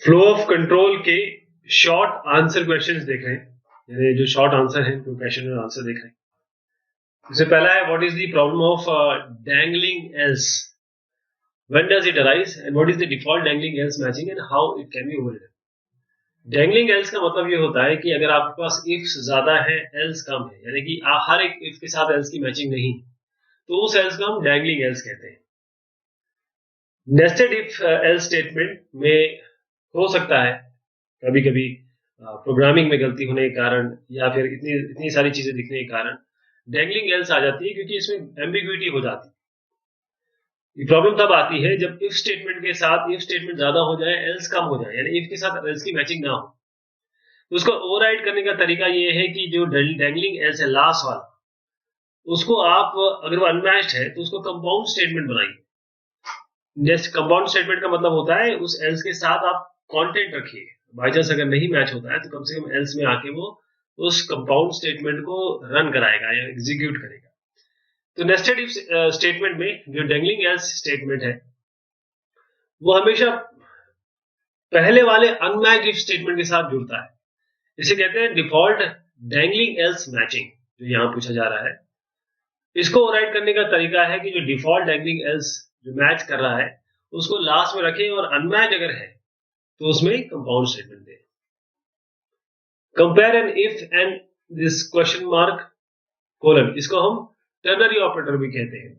Flow of control के short answer questions देख रहे हैं, यानी जो शॉर्ट आंसर है तो क्वेश्चन और आंसर देख रहे हैं। इससे पहला है what is the problem of dangling else, when does it arise and what is the default dangling else matching and how it can be overridden. Dangling else का मतलब ये होता है कि अगर आपके पास इफ्स ज्यादा है एल्स कम है, यानी कि हर एक इफ के साथ एल्स की मैचिंग नहीं, तो उस एल्स को हम डैंगलिंग एल्स कहते हैं। नेस्टेड इफ एल्स स्टेटमेंट में हो सकता है कभी कभी प्रोग्रामिंग में गलती होने के कारण या फिर इतनी इतनी सारी चीजें दिखने के कारण डैंगलिंग एल्स आ जाती है, क्योंकि इसमें एम्बिग्युइटी हो जाती है। प्रॉब्लम तब आती है जब इफ स्टेटमेंट के साथ इफ स्टेटमेंट ज्यादा हो जाए एल्स कम हो जाए, यानी इफ के साथ एल्स की मैचिंग ना हो। तो उसको ओवरराइड करने का तरीका ये है कि जो डैंगलिंग एल्स है लास्ट वाला, उसको आप अगर वो अनमैच्ड है तो उसको कंपाउंड स्टेटमेंट बनाइए। नेक्स्ट कंपाउंड स्टेटमेंट का मतलब होता है उस एल्स के साथ आप कंटेंट रखिए, बाई चांस अगर नहीं मैच होता है तो कम से कम एल्स में आके वो उस कंपाउंड स्टेटमेंट को रन कराएगा या एग्जीक्यूट करेगा। तो नेस्टेड इफ स्टेटमेंट में जो डैंगलिंग एल्स स्टेटमेंट है वो हमेशा पहले वाले अनमैच्ड इफ स्टेटमेंट के साथ जुड़ता है। इसे कहते हैं डिफॉल्ट डैंगलिंग एल्स मैचिंग, जो यहाँ पूछा जा रहा है। इसको ओवरराइड करने का तरीका है कि जो डिफॉल्ट डैंगलिंग एल्स जो मैच कर रहा है उसको लास्ट में रखें, और अनमैच अगर है तो उसमें कंपाउंड स्टेटमेंट दें। Compare an if and this question mark colon, इसको हम टर्नरी ऑपरेटर भी कहते हैं।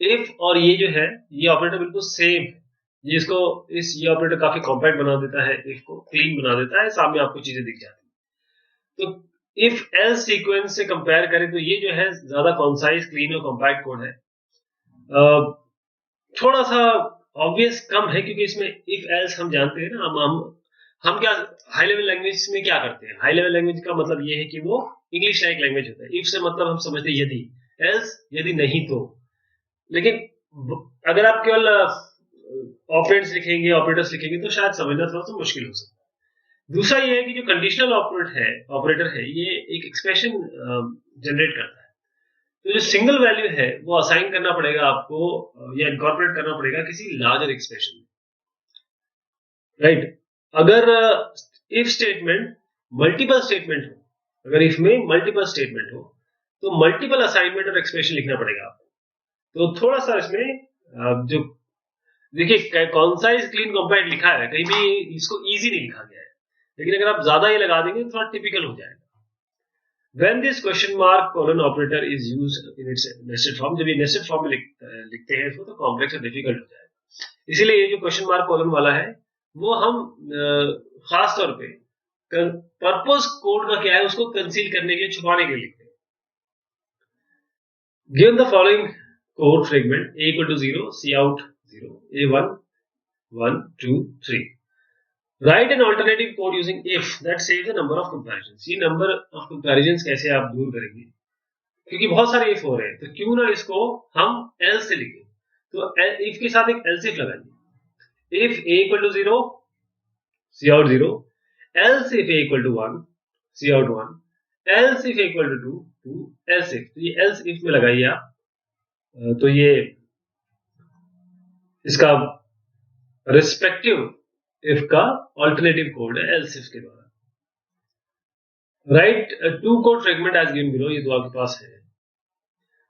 इफ और ये जो है ये ऑपरेटर बिल्कुल सेम है, ये इसको ये ऑपरेटर काफी कॉम्पैक्ट बना देता है, इफ को क्लीन बना देता है, सामने आपको चीजें दिख जाती है। तो इफ एल्स सीक्वेंस से कंपेयर करें तो ये जो है ज्यादा कॉन्साइज क्लीन और कॉम्पैक्ट कोड है। थोड़ा सा ऑब्वियस कम है, क्योंकि इसमें इफ एल्स हम जानते हैं ना, हम क्या हाई लेवल लैंग्वेज में क्या करते हैं। हाई लेवल लैंग्वेज का मतलब ये है कि वो इंग्लिश लाइक लैंग्वेज होता है। इफ से मतलब हम समझते हैं यदि, एल्स यदि नहीं तो। लेकिन अगर आप केवल ऑपरेटर्स लिखेंगे ऑपरेटर्स लिखेंगे तो शायद समझना थोड़ा सा मुश्किल हो सकता है। दूसरा ये है कि जो कंडीशनल ऑपरेटर है ये एक एक्सप्रेशन जनरेट करता है। तो जो सिंगल वैल्यू है वो असाइन करना पड़ेगा आपको या इनकॉर्पोरेट करना पड़ेगा किसी लार्जर एक्सप्रेशन में, राइट। अगर इफ स्टेटमेंट मल्टीपल स्टेटमेंट हो, अगर इफ में मल्टीपल स्टेटमेंट हो तो मल्टीपल असाइनमेंट और एक्सप्रेशन लिखना पड़ेगा आपको। तो थोड़ा सा इसमें जो देखिए कॉन्साइज क्लीन कॉम्पैक्ट लिखा है, कहीं भी इसको इजी नहीं लिखा गया है, लेकिन अगर आप ज्यादा ये लगा देंगे तो थोड़ा टिपिकल हो जाएगा। When this question mark colon operator is used in its nested form, जब ये nested form में लिखते हैं इसको तो कॉम्प्लेक्स और डिफिकल्ट हो जाएगा। इसीलिए ये जो क्वेश्चन मार्क कॉलन वाला है वो हम खास तौर पे पर्पस कोड का क्या है उसको कंसील करने के लिए, छुपाने के लिए लिखते हैं। Given the following code fragment a equal to 0, c out 0, a1 1 2 3, write an alternative code using if that saves the number of comparisons। ये नंबर ऑफ कंपैरिजंस कैसे आप दूर करेंगे, क्योंकि बहुत सारे इफ हो रहे हैं, तो क्यों ना इसको हम एल्स से लिखें। तो इफ के साथ एक एल्स इफ लगाइए। If a equal to 0 cout 0, else if a equal to 1 cout 1, else if a equal to 2 2 else if. तो ये एल्स इफ में लगाइए आप, तो ये इसका रिस्पेक्टिव इफ का ऑल्टरनेटिव कोड है एल्स इफ के द्वारा। Write two code fragment as given below, ये तो आपके पास है।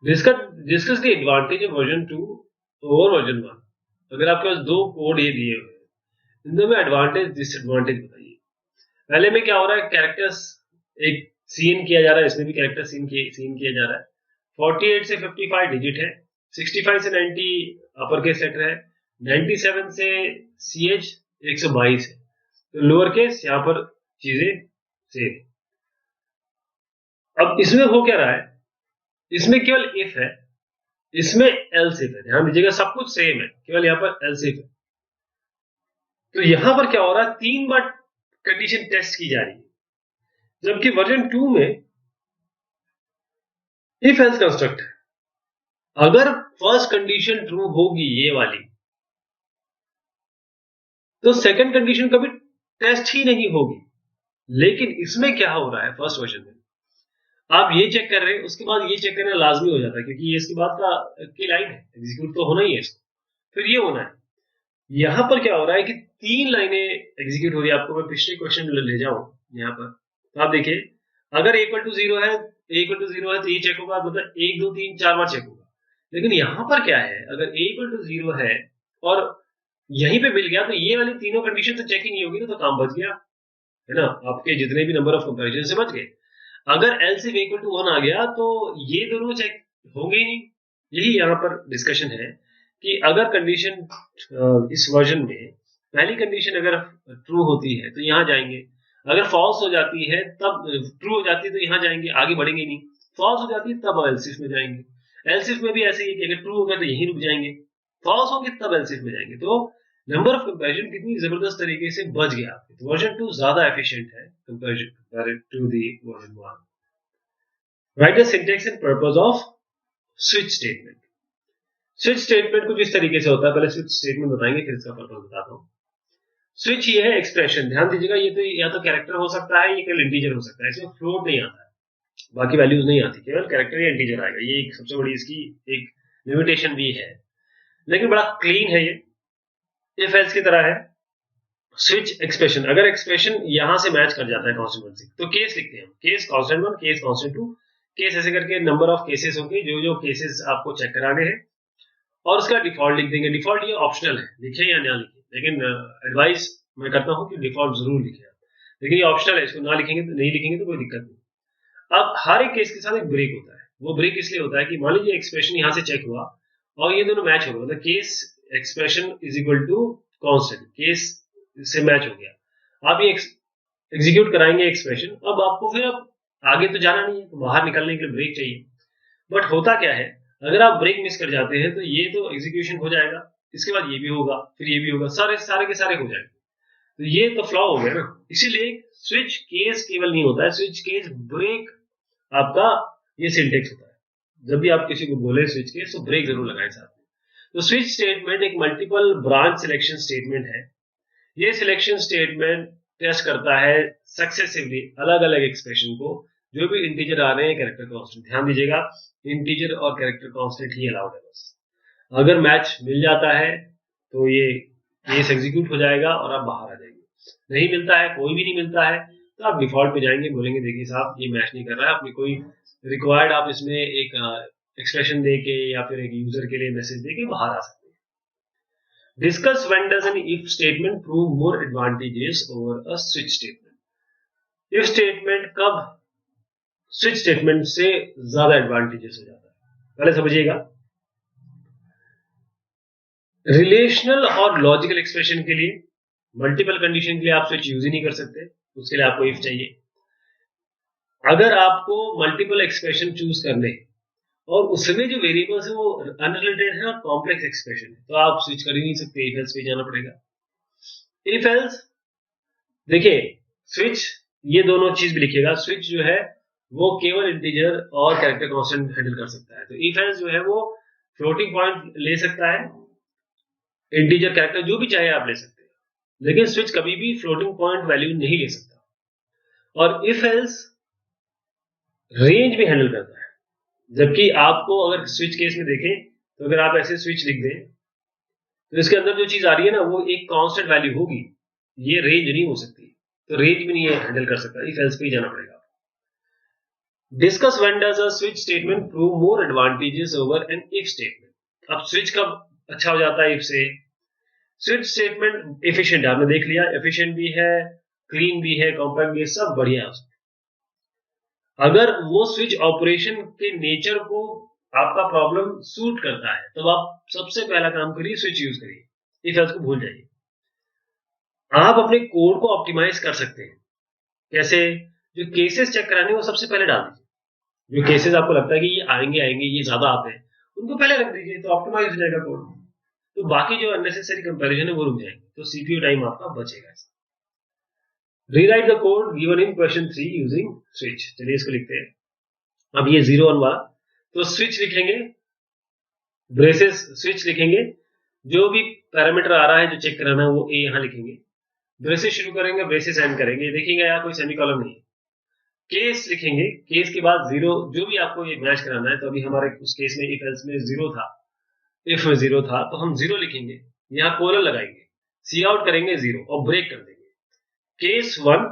Discuss the advantage of version 2 over version 1। अगर आपके पास दो कोड ये दिए हुए हैं, इनमें में एडवांटेज डिसएडवांटेज बताइए। पहले में क्या हो रहा है, कैरेक्टर्स एक सीन किया जा रहा है, इसमें भी कैरेक्टर सीन किया जा रहा है। 48 से 55 डिजिट है, 65 से 90 अपर केस लेटर है, 97 से CH 122 है, तो लोअर केस यहाँ पर चीजें सेम। अब इसमें हो क्या रहा है, इसमें केवल इफ है, इसमें एल्स इफ है। ध्यान दीजिएगा सब कुछ सेम है, केवल यहाँ पर एल्स इफ है। तो यहां पर क्या हो रहा है, 3 बार कंडीशन टेस्ट की जा रही है, जबकि वर्जन 2 में इफ एल्स कंस्ट्रक्ट है। अगर फर्स्ट कंडीशन ट्रू होगी ये वाली, तो सेकंड कंडीशन कभी टेस्ट ही नहीं होगी। लेकिन इसमें क्या हो रहा है, फर्स्ट वर्जन में आप ये चेक कर रहे हैं, उसके बाद ये चेक करना लाजमी हो जाता है, क्योंकि ये इसके बाद का की लाइन है, एग्जीक्यूट तो होना ही है इसको, फिर ये होना है। यहां पर क्या हो रहा है कि 3 लाइनें एग्जीक्यूट हो रही है। आपको मैं पिछले क्वेश्चन में ले जाऊं यहाँ पर, तो आप देखिए अगर a इक्वल टू 0 है, तो ये चेक होगा, मतलब 1 2 3 4 बार चेक होगा। लेकिन यहाँ पर क्या है, अगर a इक्वल टू 0 है और यहीं पे मिल गया, तो ये वाली तीनों कंडीशन तो चेक ही नहीं होगी ना, तो काम बच गया, है ना, आपके जितने भी नंबर ऑफ कंपैरिजन से बच गए। अगर एल्स इफ इक्वल टू 1 आ गया तो ये दोनों चेक होंगे ही नहीं। यही यहाँ पर डिस्कशन है कि अगर कंडीशन इस वर्जन में पहली कंडीशन अगर ट्रू होती है तो यहाँ जाएंगे, अगर फॉल्स हो जाती है तब ट्रू हो जाती है तो यहाँ जाएंगे, आगे बढ़ेंगे नहीं। फॉल्स हो जाती है तब एल्स इफ में जाएंगे। एल्स इफ में भी ऐसे ही है कि अगर ट्रू हो गया तो यहीं रुक जाएंगे, फॉल्स होंगे तब एल्स इफ में जाएंगे। तो नंबर ऑफ कंपैरिजन कितनी जबरदस्त तरीके से बच गया। तो वर्जन 2 ज्यादा एफिशिएंट है compared to the version 1। Write the syntax and purpose of switch statement. Switch statement कुछ इस तरीके से होता है, पहले स्विच स्टेटमेंट बताएंगे फिर इसका पर्पस बताता हूँ। स्विच ये है एक्सप्रेशन, ध्यान दीजिएगा, ये तो या तो कैरेक्टर हो सकता है, ये केवल इंटीजर हो सकता है, इसमें फ्लोट नहीं आता है, बाकी वैल्यूज नहीं आती, केवल कैरेक्टर या इंटीजर आएगा। ये एक सबसे बड़ी इसकी एक लिमिटेशन भी है, लेकिन बड़ा क्लीन है ये, इफ एल्स की तरह है। स्विच एक्सप्रेशन, अगर एक्सप्रेशन यहां से मैच कर जाता है कांस्टेंट 1 से, तो केस लिखते हैं, case constant 1, case constant 2, case ऐसे करके नंबर ऑफ केसेस होंगे, जो जो केसेस आपको चेक कराने हैं, और उसका डिफॉल्ट लिख देंगे। डिफॉल्ट ये ऑप्शनल है, लिखे या ना लिखे, लेकिन एडवाइस मैं करता हूँ कि डिफॉल्ट जरूर लिखे, लेकिन ये ऑप्शनल है, इसको ना लिखेंगे तो नहीं लिखेंगे तो कोई दिक्कत नहीं। अब हर एक केस के साथ एक ब्रेक होता है, वो ब्रेक इसलिए होता है कि मान लीजिए एक्सप्रेशन यहाँ से चेक हुआ और ये दोनों मैच हो गए, मतलब case expression is equal to constant, case से मैच हो गया। आप ये एग्जीक्यूट कराएंगे एक्सप्रेशन, अब आपको फिर अब आगे तो जाना नहीं है, तो बाहर निकलने के लिए ब्रेक चाहिए। बट होता क्या है, अगर आप ब्रेक मिस कर जाते हैं तो ये तो एग्जीक्यूशन हो जाएगा, इसके बाद ये भी होगा, फिर ये भी होगा, सारे सारे के सारे हो जाएंगे, तो ये तो फ्लॉ हो गया ना। इसीलिए स्विच केस केवल नहीं होता है, स्विच केस ब्रेक आपका ये सिंटेक्स होता है। जब भी आप किसी को बोले स्विच केस, तो ब्रेक जरूर लगाए साथ में। तो स्विच स्टेटमेंट एक मल्टीपल ब्रांच सिलेक्शन स्टेटमेंट है। ये सिलेक्शन स्टेटमेंट टेस्ट करता है सक्सेसिवली अलग अलग एक्सप्रेशन को, जो भी इंटीजर आ रहे हैं, कैरेक्टर कांस्टेंट, ध्यान दीजिएगा इंटीजर और कैरेक्टर कांस्टेंट ही अलाउड है बस। अगर मैच मिल जाता है तो ये केस एग्जीक्यूट हो जाएगा और आप बाहर आ जाएंगे। नहीं मिलता है, कोई भी नहीं मिलता है, तो आप डिफॉल्ट पे जाएंगे, बोलेंगे देखिए साहब ये मैच नहीं कर रहा है, अपनी कोई रिक्वायर्ड आप इसमें एक एक्सप्रेशन दे के या फिर एक यूजर के लिए मैसेज दे के बाहर आ सकते हैं। Discuss when does an if statement prove more advantages over a switch statement. If statement कब switch statement से ज्यादा advantages हो जाता है, पहले समझिएगा। रिलेशनल और लॉजिकल एक्सप्रेशन के लिए, मल्टीपल कंडीशन के लिए आप स्विच यूज ही नहीं कर सकते, उसके लिए आपको इफ चाहिए। अगर आपको मल्टीपल एक्सप्रेशन चूज करने और उसमें जो वेरिएबल्स है वो अनरिलेटेड है और कॉम्प्लेक्स एक्सप्रेशन है, तो आप स्विच कर ही नहीं सकते, इफ एल्स पे जाना पड़ेगा। इफ एल्स देखिए, स्विच ये दोनों चीज भी लिखिएगा, स्विच जो है वो केवल इंटीजर और कैरेक्टर कांस्टेंट हैंडल कर सकता है, तो इफ एल्स जो है वो फ्लोटिंग पॉइंट ले सकता है, इंटीजर कैरेक्टर जो भी चाहे आप ले सकते हैं, लेकिन स्विच कभी भी फ्लोटिंग पॉइंट वैल्यू नहीं ले सकता। और इफ एल्स रेंज भी हैंडल करता है, जबकि आपको अगर स्विच केस में देखें तो अगर आप ऐसे स्विच लिख दें तो इसके अंदर जो चीज आ रही है ना वो एक कांस्टेंट वैल्यू होगी, ये रेंज नहीं हो सकती, तो रेंज भी नहीं हैंडल कर सकता, इफ एल्स पे ही जाना पड़ेगा। Discuss when does a switch statement prove more advantages over an if statement. अब स्विच कब अच्छा हो जाता है इफ से? स्विच स्टेटमेंट एफिशिएंट, आपने देख लिया, एफिशिएंट भी है, क्लीन भी है, कॉम्पैक्ट भी है, सब बढ़िया है। अगर वो स्विच ऑपरेशन के नेचर को आपका प्रॉब्लम सूट करता है, तो आप सबसे पहला काम करिए स्विच यूज करिए, इफ एल्स को भूल जाइए। आप अपने कोड को ऑप्टिमाइज कर सकते हैं, कैसे? जो केसेस चेक कराने वो सबसे पहले डाल दीजिए, जो केसेस आपको लगता है कि ये आएंगे ये ज्यादा आते हैं उनको पहले रख दीजिए, तो ऑप्टिमाइज हो जाएगा कोड, तो बाकी जो अननेसेसरी कंपैरिजन है वो रुक जाएंगे, तो सीपीयू टाइम आपका बचेगा। Rewrite the code given in question 3 using switch. चलिए इसको लिखते हैं। अब ये 0 1 वाला, तो स्विच लिखेंगे, ब्रेसेस स्विच लिखेंगे, जो भी पैरामीटर आ रहा है जो चेक कराना है वो ए यहां लिखेंगे, ब्रेसेस शुरू करेंगे, ब्रेसेस एंड करेंगे, देखिएगा यहाँ कोई सेमीकोलन नहीं है। केस लिखेंगे, केस के बाद 0, जो भी आपको ये मैच कराना है, तो अभी हमारे उस केस में इफ एल्स में 0 था, इफ में 0 था तो हम 0 लिखेंगे, यहाँ कोलन लगाएंगे, सी आउट करेंगे 0 और ब्रेक कर देंगे। केस 1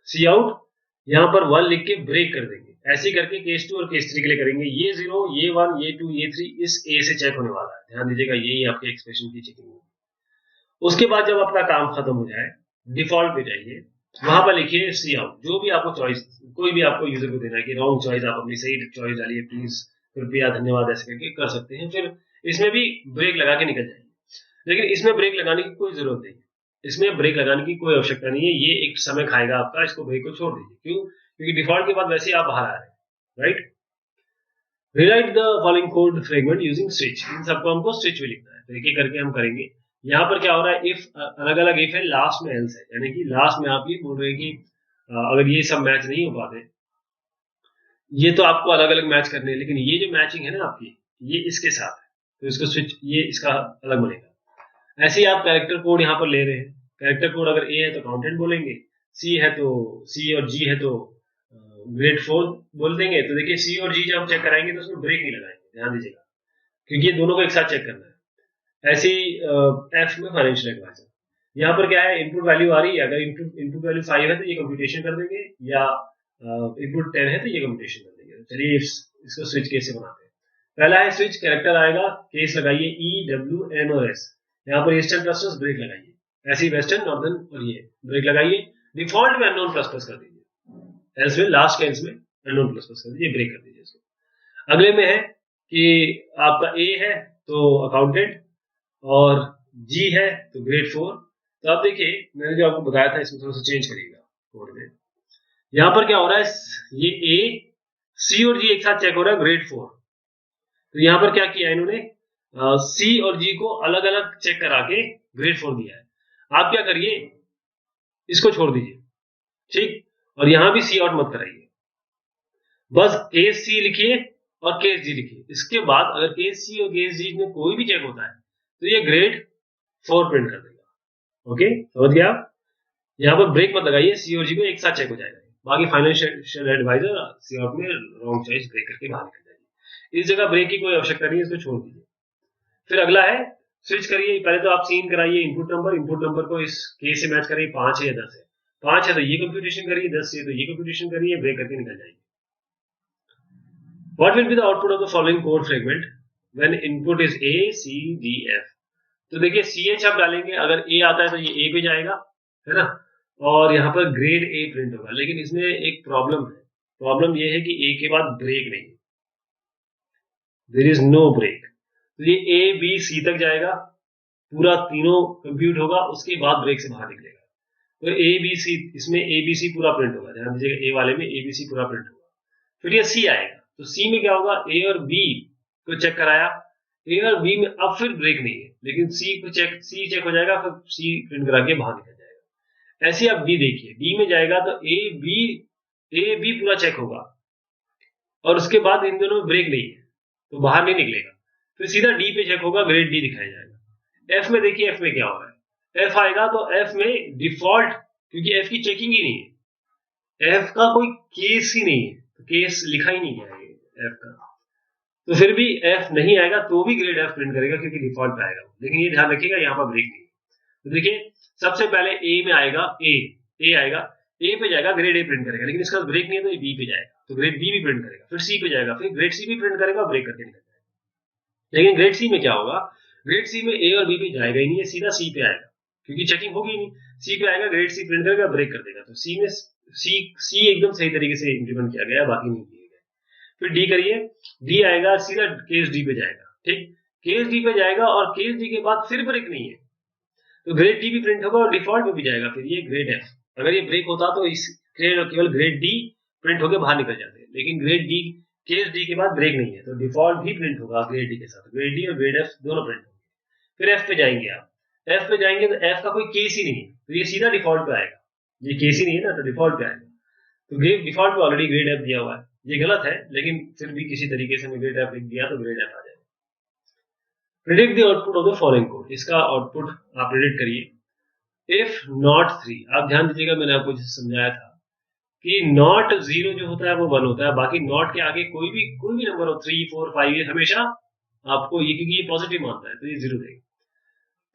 सी आउट, यहां पर 1 लिख के ब्रेक कर देंगे। ऐसे करके केस 2 और केस 3 के लिए करेंगे। ये 0, ये 1, ये 2, ये 3 इस ए से चेक होने वाला है। ध्यान दीजिएगा, यही आपके एक्सप्रेशन की चेकिंग होगी। उसके बाद जब आपका काम खत्म हो जाए, डिफॉल्ट पे जाइए, वहां पर लिखिए सी आउट। जो भी आपको चॉइस, कोई भी आपको यूजर को देना है कि रॉन्ग चॉइस, आप अपनी सही चॉइस डालिए प्लीज, कृपया, धन्यवाद, ऐसे करके कर सकते हैं। फिर इसमें भी ब्रेक लगा के निकल जाएंगे। लेकिन इसमें ब्रेक लगाने की कोई जरूरत नहीं है, इसमें ब्रेक लगाने की कोई आवश्यकता नहीं है। ये एक समय खाएगा आपका, इसको ब्रेक को छोड़ दीजिए। क्यों? क्योंकि डिफॉल्ट के बाद वैसे ही आप बाहर आ रहे हैं, right. Rewrite the following code fragment using switch. इन सबको हमको स्विच में लिखना है, तो एक एक करके हम करेंगे। यहाँ पर क्या हो रहा है, इफ अलग अलग इफ है, लास्ट में एल्स है, यानी कि लास्ट में आप ये बोल रहे हैं कि अगर ये सब मैच नहीं हो पाते, ये तो आपको अलग अलग मैच करने हैं, लेकिन ये जो मैचिंग है ना आपकी, ये इसके साथ है, तो इसको स्विच, ये इसका अलग बनेगा। ऐसे ही आप कैरेक्टर कोड यहाँ पर ले रहे हैं। कैरेक्टर कोड अगर ए है तो काउंटेंट बोलेंगे, सी है तो सी और जी है तो ग्रेड 4 बोल देंगे। तो देखिए सी और जी जब हम चेक कराएंगे तो उसमें ब्रेक नहीं लगाएंगे, ध्यान दीजिएगा, क्योंकि ये दोनों को एक साथ चेक करना है। ऐसे ही एफ में फाइनेंशियल एडवाइजर, यहाँ पर क्या है, इनपुट वैल्यू आ रही है, अगर इनपुट वैल्यू 5 है तो ये कंप्यूटेशन कर देंगे, या इनपुट 10 है तो ये कंप्यूटेशन कर देंगे। चलिए इसको स्विच केस से बनाते हैं। पहला है स्विच, कैरेक्टर आएगा, केस लगाइए ई डब्ल्यू एन और एस। यहाँ पर ईस्टर्न प्लस प्लस ब्रेक लगाइए, ऐसे ही वेस्टर्न, नॉर्दर्न और ये ब्रेक लगाइए। डिफॉल्ट में अननोन प्लस प्लस कर दीजिए, एल्स में लास्ट के एल्स में अननोन प्लस प्लस कर दीजिए, ब्रेक कर दीजिए इसको। अगले में है कि आपका ए है तो अकाउंटेंट और जी है तो ग्रेड 4। तो आप देखिए मैंने जो आपको बताया था, इसमें थोड़ा सा चेंज करिएगा कोड में। यहाँ पर क्या हो रहा है, ये ए सी और जी एक साथ चेक हो रहा है, ग्रेड 4। तो यहाँ पर क्या किया इन्होंने, सी और जी को अलग अलग चेक करा के ग्रेड 4 दिया है। आप क्या करिए, इसको छोड़ दीजिए, ठीक, और यहां भी सी आउट मत कराइए, बस केस सी लिखिए और केस जी लिखिए। इसके बाद अगर केस सी और केस जी में कोई भी चेक होता है तो ये ग्रेड 4 प्रिंट कर देगा। ओके, समझ गया आप? यहाँ पर ब्रेक मत लगाइए, सी और जी को एक साथ चेक हो जाएगा। बाकी फाइनेंशियल एडवाइजर सी आउट में रॉन्ग चॉइस ब्रेक करके बाहर निकल जाएगी। इस जगह ब्रेक की कोई आवश्यकता नहीं है, इसको छोड़ दीजिए। फिर अगला है स्विच करिए। पहले तो आप सीन कराइए, इनपुट नंबर को इस केस से मैच करिए, 5 है या 10 है। 5 है तो ये कंप्यूटेशन करिए, 10 है तो ये कंप्यूटेशन करिए, ब्रेक करके निकल जाइए। What will be the output of the following code fragment when input is A, C, D, F? तो देखिए CH आप डालेंगे, अगर A आता है तो ये A पे जाएगा, है ना, और यहाँ पर ग्रेड A प्रिंट होगा। लेकिन इसमें एक प्रॉब्लम है, प्रॉब्लम ये है कि A के बाद ब्रेक नहीं है, देयर इज नो ब्रेक। तो ये A, B, C तक जाएगा, पूरा तीनों कंप्यूट होगा, उसके बाद ब्रेक से बाहर निकलेगा। तो A, B, C, इसमें A, B, C पूरा प्रिंट होगा, ध्यान दीजिएगा, A वाले में A, B, C पूरा प्रिंट होगा। फिर ये C आएगा, तो सी में क्या होगा, ए और बी को चेक कराया, ए और बी में अब फिर ब्रेक नहीं है, लेकिन सी चेक हो जाएगा, फिर सी प्रिंट करा के बाहर निकल जाएगा। ऐसे आप डी देखिए, डी में जाएगा तो ए बी पूरा चेक होगा, और उसके बाद इन दोनों में ब्रेक नहीं है तो बाहर नहीं निकलेगा, फिर सीधा डी पे चेक होगा, ग्रेड डी दिखाया जाएगा। एफ में देखिए, एफ में क्या हो रहा है, एफ आएगा तो एफ में डिफॉल्ट, क्योंकि एफ की चेकिंग ही नहीं है, एफ का कोई केस ही नहीं है, तो केस लिखा ही नहीं है एफ का, तो फिर भी एफ नहीं आएगा तो भी ग्रेड एफ प्रिंट करेगा, क्योंकि डिफॉल्ट पे आएगा। लेकिन ये ध्यान रखिएगा यहाँ पर ब्रेक नहीं है। तो देखिए सबसे पहले ए में आएगा, ए आएगा, ए पे जाएगा, ग्रेड ए प्रिंट करेगा, लेकिन इसका ब्रेक नहीं है तो ये बी पे जाएगा, तो ग्रेड बी भी प्रिंट करेगा, फिर सी पे जाएगा, फिर ग्रेड सी भी प्रिंट करेगा, ब्रेक करके निकल जाएगा। लेकिन ग्रेड सी में क्या होगा, ग्रेड सी में ए और बी पे जाएगा ही नहीं है, सीधा सी पे आएगा, क्योंकि चेकिंग होगी ही नहीं। सी पे आएगा, ग्रेड सी प्रिंट करेगा, ब्रेक कर देगा। तो सी में सी एकदम सही तरीके से इंप्लीमेंट किया गया, बाकी नहीं किया गया। फिर डी करिए, डी आएगा, सीधा केस डी पे जाएगा, ठीक, केस डी पे जाएगा, और केस डी के बाद फिर ब्रेक नहीं है तो ग्रेड डी भी प्रिंट होगा और डिफॉल्ट में भी जाएगा, फिर ये ग्रेड एफ। अगर ये ब्रेक होता तो इस केवल ग्रेड डी प्रिंट होकर बाहर निकल जाते हैं, लेकिन ग्रेड डी, केस डी के बाद ब्रेक नहीं है तो डिफॉल्ट भी प्रिंट होगा ग्रेड डी के साथ, ग्रेड डी और ग्रेड एफ दोनों प्रिंट होंगे। फिर एफ पे जाएंगे आप, एफ पे जाएंगे तो एफ का कोई केस ही नहीं है, तो ये सीधा डिफॉल्ट पे आएगा, ये केस ही नहीं है ना, तो डिफॉल्ट पे आएगा। तो डिफॉल्ट पे ऑलरेडी ग्रेड एफ दिया हुआ है, ये गलत है, लेकिन फिर भी किसी तरीके से मैं ग्रेड एफ लिख दिया तो ग्रेड एफ आ जाएगा। Predict the output of the following code, इसका आउटपुट आप प्रिडिक्ट करिए। इफ नॉट 3, आप ध्यान दीजिएगा, मैंने आपको जैसे समझाया था कि नॉट 0 जो होता है वो 1 होता है, बाकी नॉट के आगे कोई भी नंबर हो, 3, 4, 5, ये हमेशा आपको ये, क्योंकि ये पॉजिटिव मानता है तो ये 0 देगा।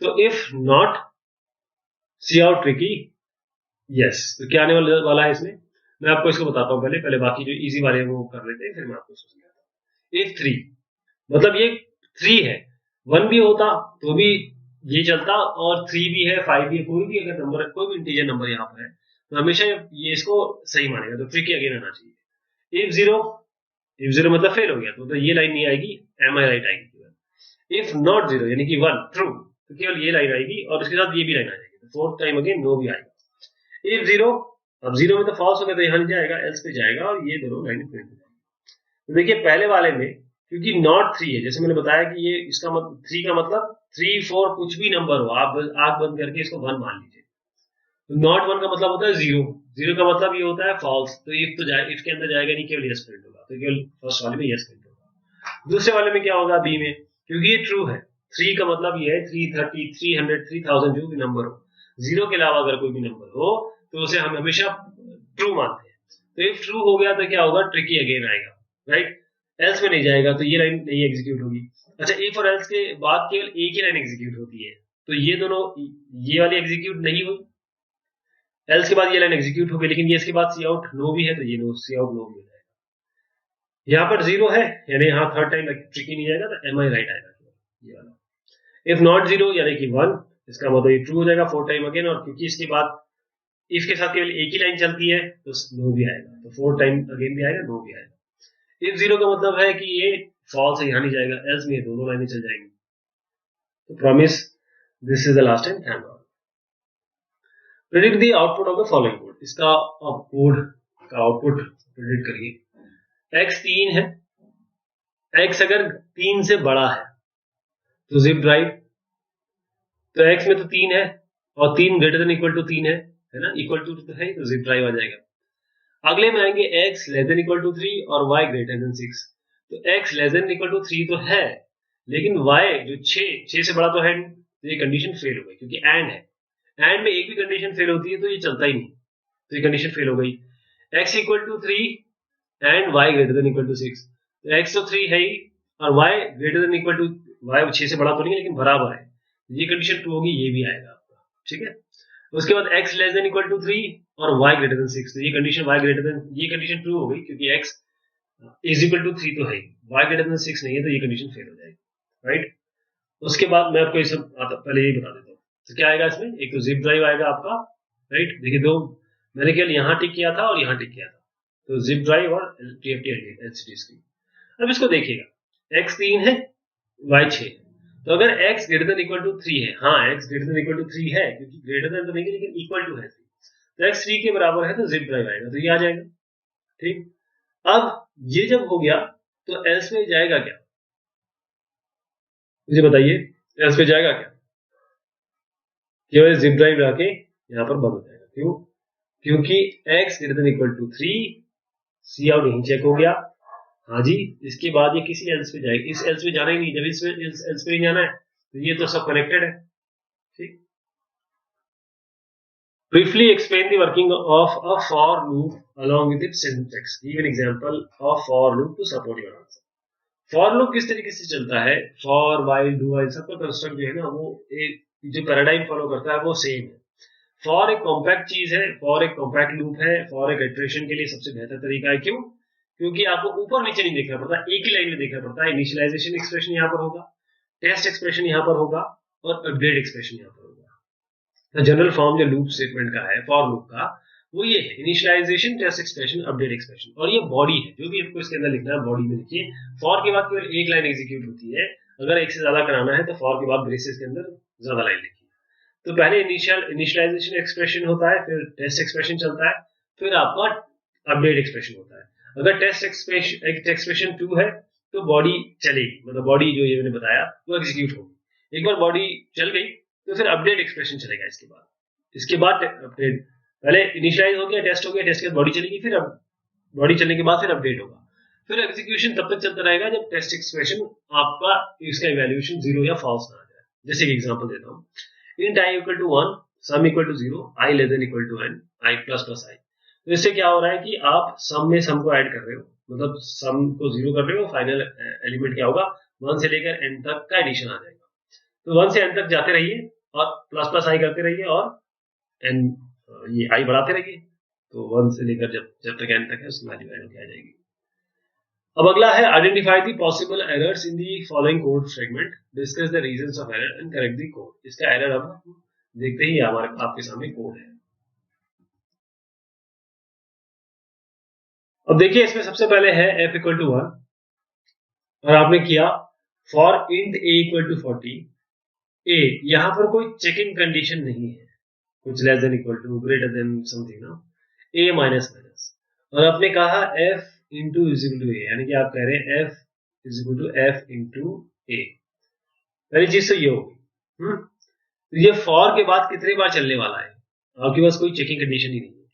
तो if not cout tricky, yes. तो क्या आने वाला है इसमें, मैं आपको इसको बताता हूँ पहले बाकी जो इजी वाले हैं वो कर लेते हैं, फिर मैं आपको समझाता हूँ। इफ 3 मतलब ये 3 है, 1 भी होता तो भी ये चलता, और 3 भी है, 5 भी है, कोई भी अगर नंबर, कोई भी इंटीजर नंबर यहाँ पर है तो हमेशा ये इसको सही मानेगा, तो ट्रिकी अगेन आना चाहिए। इफ 0 मतलब फेल हो गया तो ये लाइन नहीं आएगी, एम आई राइट आएगी। इफ नॉट 0 यानी कि 1 ट्रू, तो केवल ये लाइन आएगी और उसके साथ ये भी लाइन आ जाएगी, तो फोर्थ टाइम अगेन नो भी आएगा। इफ 0, अब 0 में तो फॉल्स हो गया तो यहाँ नहीं जाएगा, एल्स पे जाएगा और ये दोनों लाइन प्रिंट हो जाएगी। तो देखिए पहले वाले में क्योंकि नॉट 3 है, जैसे मैंने बताया कि ये इसका मतलब 3 का मतलब 3 4 कुछ भी नंबर हो, आप आंख बंद करके इसको 1 मान लीजिए। तो नॉट 1 का मतलब होता है 0 का मतलब ये होता है फॉल्स, तो इफ तो जाए, इफ के अंदर जाएगा नहीं, केवल यस प्रिंट होगा, तो केवल फर्स्ट वाले में यस प्रिंट होगा। दूसरे वाले में क्या होगा, बी में, क्योंकि ये ट्रू है, 3 का मतलब ये है 330 300 3000 जो भी नंबर हो, 0 के अलावा अगर कोई भी नंबर हो तो उसे हम हमेशा ट्रू मानते हैं। तो इफ ट्रू हो गया तो क्या होगा, ट्रिकी अगेन आएगा, राइट। एल्स में नहीं जाएगा तो ये लाइन नहीं एग्जीक्यूट होगी। अच्छा, इफ और एल्स के बाद केवल एक ही लाइन एग्जीक्यूट होती है, तो ये दोनों, ये वाली एग्जीक्यूट नहीं हुई, एल्स के बाद ये लाइन एग्जीक्यूट हो गई, लेकिन ये इसके बाद सी आउट नो भी है तो ये नो सी आउट नो भी हो जाएगा। यहाँ पर 0 है यानी यहाँ थर्ड टाइम ट्रिकी नहीं जाएगा, तो एम आई राइट आएगा ये वाला। इफ नॉट 0 यानी कि 1, इसका मतलब ये ट्रू हो जाएगा फोर्थ टाइम अगेन, और क्योंकि इसके बाद इफ के साथ केवल एक ही लाइन चलती है तो नो भी आएगा, तो फोर्थ टाइम अगेन भी आएगा, नो भी आएगा। इफ 0 का मतलब है कि ये फॉल्स है, यहाँ नहीं जाएगा, एल्स में दोनों लाइनें चल जाएंगी। तो promise this is the last time, thank God. Predict the output of the following code, इसका आप कोड का आउटपुट प्रेडिक्ट करिए। x 3 है, x अगर 3 से बड़ा है तो जिप ड्राइव, तो x में तो 3 है और 3 ग्रेटर देन इक्वल टू 3 है ना, इक्वल टू तो है, तो जिप ड्राइव आ जाएगा। अगले में आएंगे x less than equal to 3 और y ग्रेटर देन 6, तो x less than equal to 3 तो है, लेकिन y जो 6 से बड़ा तो है नहीं, तो ये कंडीशन फेल हो गई, क्योंकि एंड है, एंड में एक भी कंडीशन फेल होती है तो ये चलता ही नहीं, तो ये कंडीशन फेल हो गई। x equal to 3 and y greater than equal to 6, तो x तो 3 है ही और y greater than equal to, y 6 से बड़ा तो नहीं है लेकिन बराबर है, ये कंडीशन ट्रू होगी, ये भी आएगा आपका, ठीक है। उसके बाद x less than equal to 3 और y ग्रेटर देन 6, तो ये कंडीशन y ग्रेटर देन, ये कंडीशन ट्रू हो गई क्योंकि x इज इक्वल टू 3 तो है, y ग्रेटर देन 6 नहीं है, तो ये कंडीशन फेल हो जाएगी, राइट। उसके बाद मैं आपको ये सब पहले यही बता देता हूँ, तो क्या आएगा इसमें, एक तो जिप ड्राइव आएगा आपका, राइट। देखिए दो मैंने केवल यहाँ टिक किया था और यहाँ टिक किया था, तो जिप ड्राइव और TFT LCD स्क्रीन। अब इसको देखिएगा, x 3 है, y 6 है, तो अगर x greater than equal to 3 है, हाँ x greater than equal to 3 है, क्योंकि ग्रेटर देन तो नहीं है लेकिन इक्वल टू है 3, तो x 3 के बराबर है तो जिप ड्राइव आएगा, तो ये आ जाएगा, ठीक। अब ये जब हो गया तो एल्स में जाएगा क्या, मुझे बताइए, एल्स में जाएगा क्या, केवल जिप ड्राइव लाके यहाँ पर बंद हो जाएगा, क्यों, क्योंकि x greater than equal to 3, cout यहीं चेक हो गया, हाँ जी, इसके बाद ये किसी एल्स पे जाएगी, इस एल्स पे जाना ही नहीं, जब इस एल्स पे नहीं जाना है तो ये तो सब कनेक्टेड है, ठीक। Briefly explain the working of a for loop along with its syntax. Give an example of for loop to support your answer. For loop किस तरीके से चलता है, for while do while सबका कंस्ट्रक्ट जो है ना वो एक जो पैराडाइम फॉलो करता है वो सेम है। for एक कॉम्पैक्ट चीज है, for एक कॉम्पैक्ट लूप है, for एक इटरेशन के लिए सबसे बेहतर तरीका है, क्यों, क्योंकि आपको ऊपर नीचे नहीं देखना पड़ता, एक ही लाइन में देखना पड़ता है। इनिशियलाइजेशन एक्सप्रेशन यहाँ पर होगा, टेस्ट एक्सप्रेशन यहाँ पर होगा और अपडेट एक्सप्रेशन यहाँ पर होगा। जनरल फॉर्म जो लूप स्टेटमेंट का है, फॉर लूप का, वो ये है, initialization, test expression, update expression, और ये बॉडी है, जो भी आपको इसके अंदर लिखना है बॉडी में लिखिए। फॉर के बाद केवल एक लाइन एग्जीक्यूट होती है, अगर एक से ज्यादा कराना है तो फॉर के बाद ब्रेसेस के अंदर ज्यादा लाइन लिखिए। तो पहले इनिशियलाइजेशन एक्सप्रेशन होता है, फिर टेस्ट एक्सप्रेशन चलता है, फिर आपका अपडेट एक्सप्रेशन होता है। अगर टेस्ट एक्सप्रेशन ट्रू है तो बॉडी चलेगी, मतलब बॉडी जो ये मैंने बताया वो एग्जीक्यूट होगी। एक बार बॉडी चल गई तो फिर अपडेट एक्सप्रेशन चलेगा इसके बाद अपडेट, पहले इनिशियलाइज हो गया, टेस्ट हो गया, टेस्ट के बाद बॉडी चलेगी, फिर अब बॉडी चलने के बाद फिर अपडेट होगा, फिर एग्जीक्यूशन तब तक चलता रहेगा जब टेस्ट एक्सप्रेशन आपका इसका इवैल्यूएशन 0 या फॉल्स ना आ जाए। जैसे कि एग्जांपल देता हूँ, int i equal to 1, sum equal to 0, i less than equal to n, i plus plus i। तो इससे क्या हो रहा है कि आप सम में सम को ऐड कर रहे हो, मतलब सम को 0 कर रहे हो, फाइनल एलिमेंट क्या होगा, 1 से लेकर n तक का एडिशन आ जाएगा। तो 1 से n तक जाते रहिए और प्लस प्लस i करते रहिए और एन ये आई बढ़ाते रहिए, तो 1 से लेकर जब तक एन तक है उसकी वैल्यू एन होके आ जाएगी। अब अगला है identify the possible errors in the following code fragment, discuss the reasons of error and correct the code. इसका एरर अब देखते ही हमारे आपके सामने कोड है। अब देखिए इसमें सबसे पहले है f इक्वल टू 1 और आपने किया for int a equal to 40 a, यहां पर कोई चेकिंग कंडीशन नहीं है, कुछ less than equal to greater than something ना, a माइनस माइनस, और आपने कहा f into is equal to a, यानी कि आप कह रहे हैं f is equal to f into a। पहली चीज तो ये होगी। तो ये फॉर के बाद कितने बार चलने वाला है, आपके पास कोई चेकिंग कंडीशन ही नहीं है।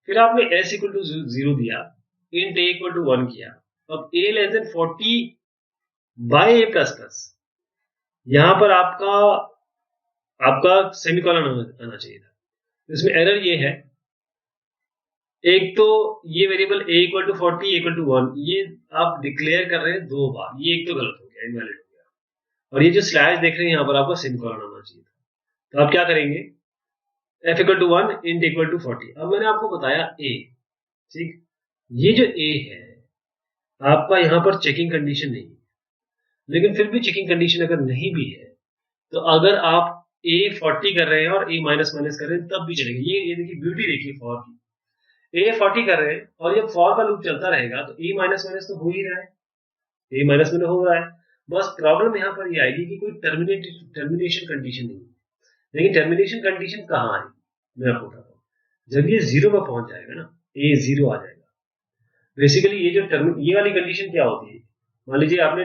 फिर आपने s इक्वल टू 0 दिया, इंट a इक्वल टू 1 किया, अब a less than 40 by a plus plus, यहां पर आपका सेमीकोलन आना चाहिए था। तो इसमें एरर ये है, एक तो ये variable a equal to 40 equal to 1 ये आप डिक्लेयर कर रहे हैं 2 बार, ये एक तो गलत हो गया, इनवैलिड हो गया, और ये जो स्लैश देख रहे हैं यहाँ पर आपका सेमीकोलन आना चाहिए था। तो आप क्या करेंगे, f equal to 1 int equal to 40। अब मैंने आपको बताया a, ठीक, ये जो a है आपका यहाँ पर चेकिंग कंडीशन नहीं है, लेकिन फिर भी चेकिंग कंडीशन अगर नहीं भी है तो अगर आप a 40 कर रहे हैं और a माइनस माइनस कर रहे हैं तब भी चलेगा। ये देखिए ब्यूटी देखिए फॉर की, a 40 कर रहे हैं और जब फॉर का लूप चलता रहेगा तो a माइनस माइनस तो हो ही रहा है, a माइनस माइनस हो रहा है। बस प्रॉब्लम यहाँ पर ये आएगी कि कोई टर्मिनेशन कंडीशन नहीं है। लेकिन टर्मिनेशन कंडीशन कहाँ आएगी, मैं आपको बताता हूँ। जब ये 0 पर पहुंच जाएगा ना, a 0 आ जाएगा। बेसिकली ये जो ये वाली कंडीशन क्या होती है, मान लीजिए आपने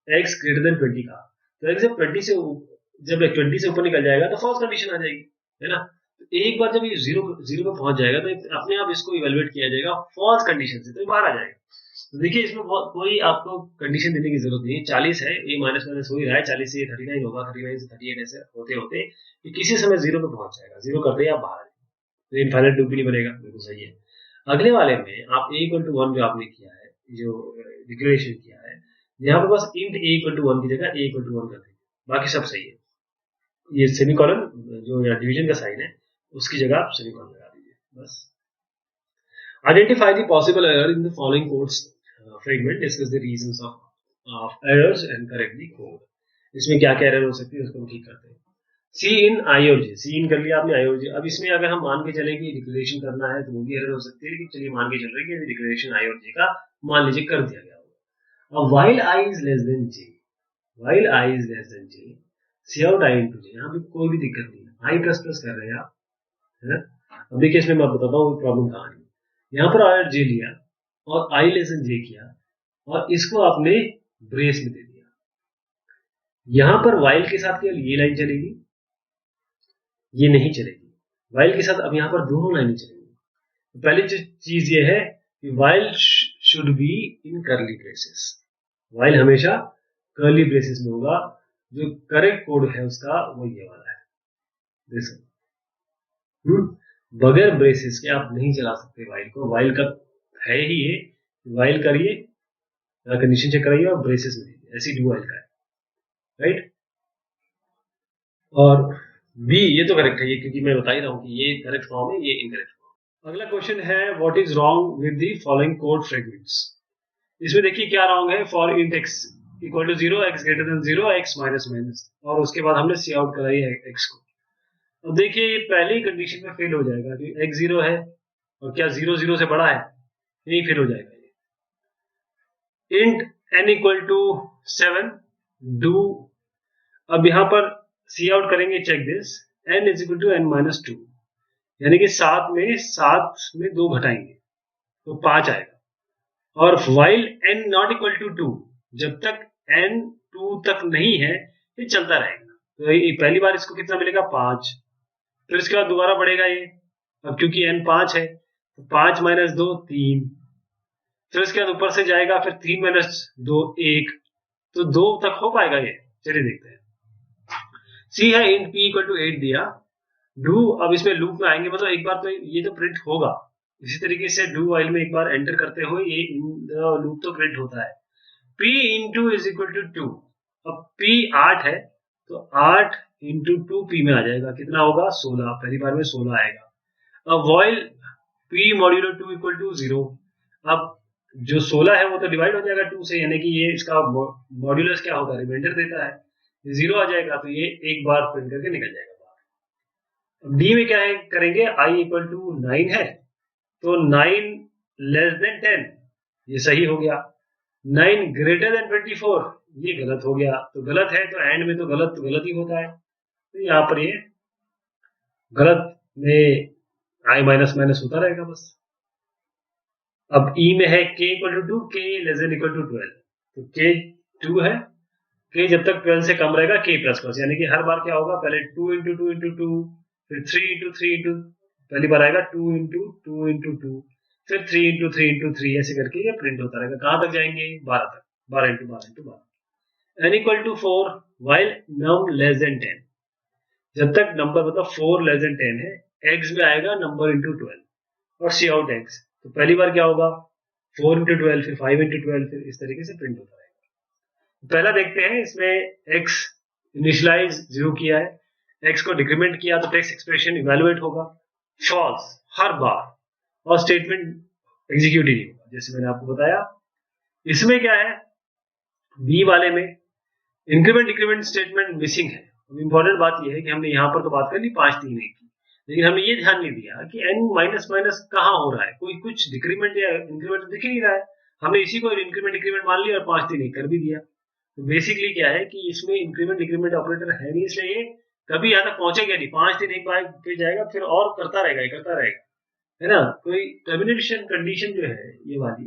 x ग्रेटर देन 20 कहा, तो x जब 20 से ऊपर निकल जाएगा तो फॉल्स कंडीशन आ जाएगी, है ना। तो एक बार जब ये 0 पे पहुंच जाएगा तो अपने आप इसको इवेलुएट किया जाएगा फॉल्स कंडीशन से, तो बाहर आ जाएगा। तो देखिए इसमें कोई आपको कंडीशन देने की जरूरत नहीं है। 40 है, a माइनस माइनस हो ही रहा है, 40 से 39 होगा, 39 से 38 ऐसे होते होते ये किसी समय 0 पे पहुंच जाएगा। 0 करते ही आप बाहर, तो इनफाइनाइट लूप भी नहीं बनेगा, बिल्कुल सही है। अगले वाले में आप a इक्वल टू 1 जो आपने किया है, जो डिक्लेरेशन किया है, यहाँ पर बस इंट a इक्वल टू 1 की जगह a इक्वल टू 1 कर देंगे, बाकी सब सही है। ये सेमीकोलन जो यहाँ डिवीजन का साइन है उसकी जगह आप सेमीकोलन लगा दीजिए बस। Identify the possible error in the following codes fragment, discuss the reasons of errors and correct the code. इसमें क्या क्या एरर हो सकती है उसको हम ठीक करते हैं। सी इन आई और जे, सी इन कर लिया आपने, आई और जे। अब इसमें अगर हम मान के चले कि डिक्लेरेशन करना है तो वो भी एरर हो सकती है, लेकिन चलिए मान के चल रहे हैं कि डिक्लेरेशन आई और जे का मान लीजिए कर दिया गया होगा। अब while i is less than j, while i is less than j, cout i into j, यहाँ पे कोई भी दिक्कत नहीं है, आई प्लस प्लस कर रहे हैं आप, है ना। अब देखिए इसमें मैं बताता हूँ प्रॉब्लम कहाँ है। यहाँ पर आई और जे लिया और आई लेस देन जे किया और इसको आपने ब्रेस में दे दिया। यहाँ पर while के साथ केवल ये लाइन चलेगी, ये नहीं चलेगी। while के साथ अब यहाँ पर दोनों लाइनें चलेंगी। पहली चीज ये है कि while should be in curly braces, while हमेशा कर्ली ब्रेसेस में होगा। जो करेक्ट कोड है उसका वो ये वाला है, देखो बगैर ब्रेसेस के आप नहीं चला सकते while को। while का है ही ये, while करिए, कंडीशन चेक कराइए और ब्रेसेस में दीजिए, ऐसी डू while का है, राइट। और बी ये तो करेक्ट है, ये क्योंकि मैं बता ही रहा हूँ कि ये करेक्ट फॉर्म है, ये इनकरेक्ट फॉर्म। अगला क्वेश्चन है what is wrong with the following code fragments. इसमें देखिए क्या रॉन्ग है, for int x equal to 0, x greater than 0, x minus minus, और उसके बाद हमने सी आउट कराई है x को। अब देखिए ये पहली कंडीशन में फेल हो जाएगा क्योंकि x 0 है और क्या 0 0 से बड़ा है, यही फेल हो जाएगा ये। Int n equal to 7 do, अब यहाँ पर सी आउट करेंगे, check this, n is equal to n minus 2, यानी कि 7 में 2 घटाएंगे तो 5 आएगा। और while n not equal to 2, जब तक n 2 तक नहीं है ये चलता रहेगा। तो ये पहली बार इसको कितना मिलेगा, 5, फिर इसके बाद दोबारा बढ़ेगा ये, अब क्योंकि n 5 है तो 5 माइनस 2 3, फिर इसके बाद ऊपर से जाएगा, फिर 3 माइनस 2 1, तो 2 तक हो पाएगा ये। चलिए देखते हैं। सी है इंट p इक्वल टू 8 दिया, डू, अब इसमें लूप में आएंगे, मतलब एक बार तो ये तो प्रिंट होगा। इसी तरीके से डू वाइल में एक बार एंटर करते हुए ये लूप तो प्रिंट होता है। p into is equal to 2, अब p 8 है तो 8 इंटू 2p में आ जाएगा, कितना होगा 16, पहली बार में 16 आएगा। अब while p modulo 2 equal to 0, अब जो 16 है वो तो डिवाइड हो जाएगा 2 से, यानी कि ये इसका मॉड्यूलस क्या होगा, रिमाइंडर देता है, 0 आ जाएगा, तो ये एक बार प्रिंट करके निकल जाएगा बाहर। अब डी में क्या है करेंगे, i इक्वल टू 9 है, तो 9 लेस देन 10 ये सही हो गया, 9 ग्रेटर देन 24 ये गलत हो गया। तो गलत है तो एंड में तो गलत ही होता है, तो यहाँ पर ये गलत में i माइनस माइनस होता रहेगा बस। अब ई में है k equal to 2, k less than equal to 12, तो k 2 है, k जब तक 12 से कम रहेगा k प्लस प्लस, यानी कि हर बार क्या होगा, पहले 2 इंटू 2 इंटू 2, फिर 3 इंटू 3 इंटू, पहली बार आएगा 2 इंटू 2 इंटू 2, फिर 3 इंटू 3 इंटू 3, ऐसे करके ये प्रिंट होता रहेगा। कहाँ तक जाएंगे, 12 तक, 12 into 12 into 12। n equal to 4 while num less than 10, जब तक नंबर मतलब 4 लेस देन 10 है, एक्स में आएगा नंबर इंटू 12 और सी आउट एक्स, तो पहली बार क्या होगा 4 इंटू 12, फिर 5 इंटू 12, फिर इस तरीके से प्रिंट होता रहेगा। पहला देखते हैं, इसमें x इनिशियलाइज 0 किया है, x को डिक्रीमेंट किया तो टेक्स्ट एक्सप्रेशन इवेलुएट होगा फॉल्स हर बार, और स्टेटमेंट एग्जीक्यूट ही नहीं होगा, जैसे मैंने आपको बताया। इसमें क्या है, बी वाले में इंक्रीमेंट डिक्रीमेंट स्टेटमेंट मिसिंग है। इंपॉर्टेंट बात यह है कि हमने यहाँ पर तो बात कर ली 5 3 की, लेकिन हमने ये ध्यान नहीं दिया कि n माइनस माइनस कहाँ हो रहा है, कोई कुछ डिक्रीमेंट या इंक्रीमेंट दिख ही नहीं रहा है, हमने इसी को इंक्रीमेंट डिक्रीमेंट मान लिया और 5 3 कर भी दिया। तो बेसिकली क्या है कि इसमें इंक्रीमेंट डिक्रीमेंट ऑपरेटर है नहीं, इसलिए ये कभी यहाँ तक पहुंचेगा नहीं, 5 3 एक बार पे जाएगा, फिर और करता रहेगा, है ना। कोई टर्मिनेशन कंडीशन जो है ये वाली,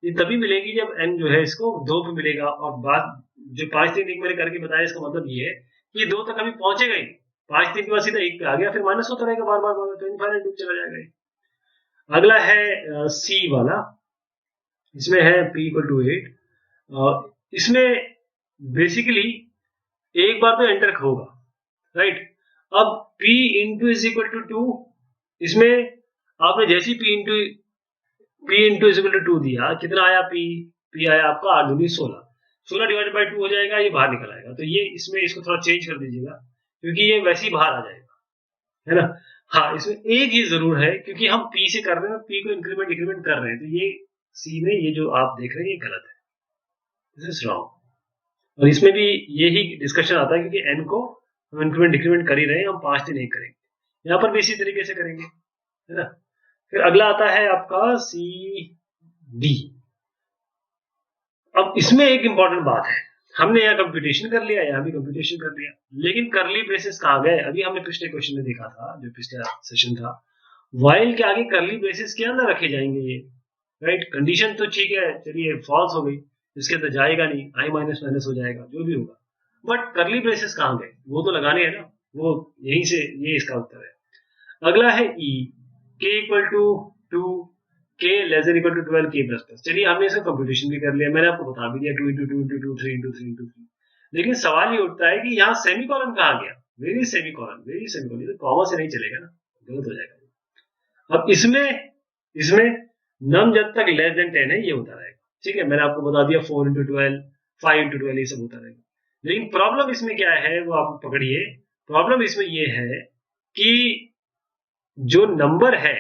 ये तभी मिलेगी जब n जो है इसको 2 पे मिलेगा, और बात जो 5 3 1 मैंने करके बताया, इसका मतलब ये है कि 2 तक कभी पहुंचेगा ही, 5 3 के बाद सीधा 1 पे आ गया, फिर माइनस होता रहेगा बार बार, तो इनफाइनाइट लूप चला जाएगा। अगला है सी वाला, इसमें है p इक्वल टू 8, इसमें बेसिकली एक बार तो एंटर होगा, राइट। अब p into is equal to 2, इसमें आपने जैसी p into is equal to 2 दिया, कितना आया p आया आपका 8 दूनी 16, 16 डिवाइडेड बाई 2 हो जाएगा, ये बाहर निकल आएगा। तो ये इसमें इसको थोड़ा चेंज कर दीजिएगा, क्योंकि ये वैसे ही बाहर आ जाएगा, है ना। हाँ, इसमें एक ही जरूर है, क्योंकि हम p से कर रहे हैं, p को इंक्रीमेंट डिक्रीमेंट कर रहे हैं, तो ये c में ये जो आप देख रहे हैं ये गलत है, दिस इज रॉन्ग। और इसमें भी यही डिस्कशन आता है, क्योंकि n को हम इंक्रीमेंट डिक्रीमेंट कर ही रहे हैं, हम 5 दिन नहीं करेंगे, यहाँ पर भी इसी तरीके से करेंगे, है ना। फिर अगला आता है आपका सी डी। अब इसमें एक इंपॉर्टेंट बात है, हमने यहाँ कंप्यूटेशन कर लिया, यहाँ भी कंप्यूटेशन कर लिया, लेकिन करली ब्रेसेस कहाँ गए। अभी हमने पिछले क्वेश्चन में देखा था, जो पिछला सेशन था, वाइल के आगे करली ब्रेसेस के अंदर रखे जाएंगे ये, राइट। कंडीशन तो ठीक है, चलिए फॉल्स हो गई, इसके अंदर जाएगा नहीं, i माइनस माइनस हो जाएगा, जो भी होगा, बट करली ब्रेसेस कहाँ गए, वो तो लगाने हैं ना, वो यहीं से, ये इसका उत्तर है। अगला है E, k equal to 2, k less than equal to 12, k plus plus. चलिए हमने इसका कंप्यूटेशन भी कर लिया, मैंने आपको बता भी दिया 2 इंटू 2 इंटू 2, 3 इंटू 3 इंटू 3, लेकिन सवाल ये उठता है कि यहाँ सेमीकोलन कहाँ गया, वेरी सेमीकोलन, तो कॉमा से नहीं चलेगा ना, गलत हो जाएगा। अब इसमें नम जब तक लेस देन 10 है ये होता रहेगा, ठीक है, मैंने आपको बता दिया 4 इंटू 12, 5 इंटू 12, ये सब होता रहेगा। लेकिन प्रॉब्लम इसमें क्या है वो आप पकड़िए, प्रॉब्लम इसमें ये है कि जो नंबर है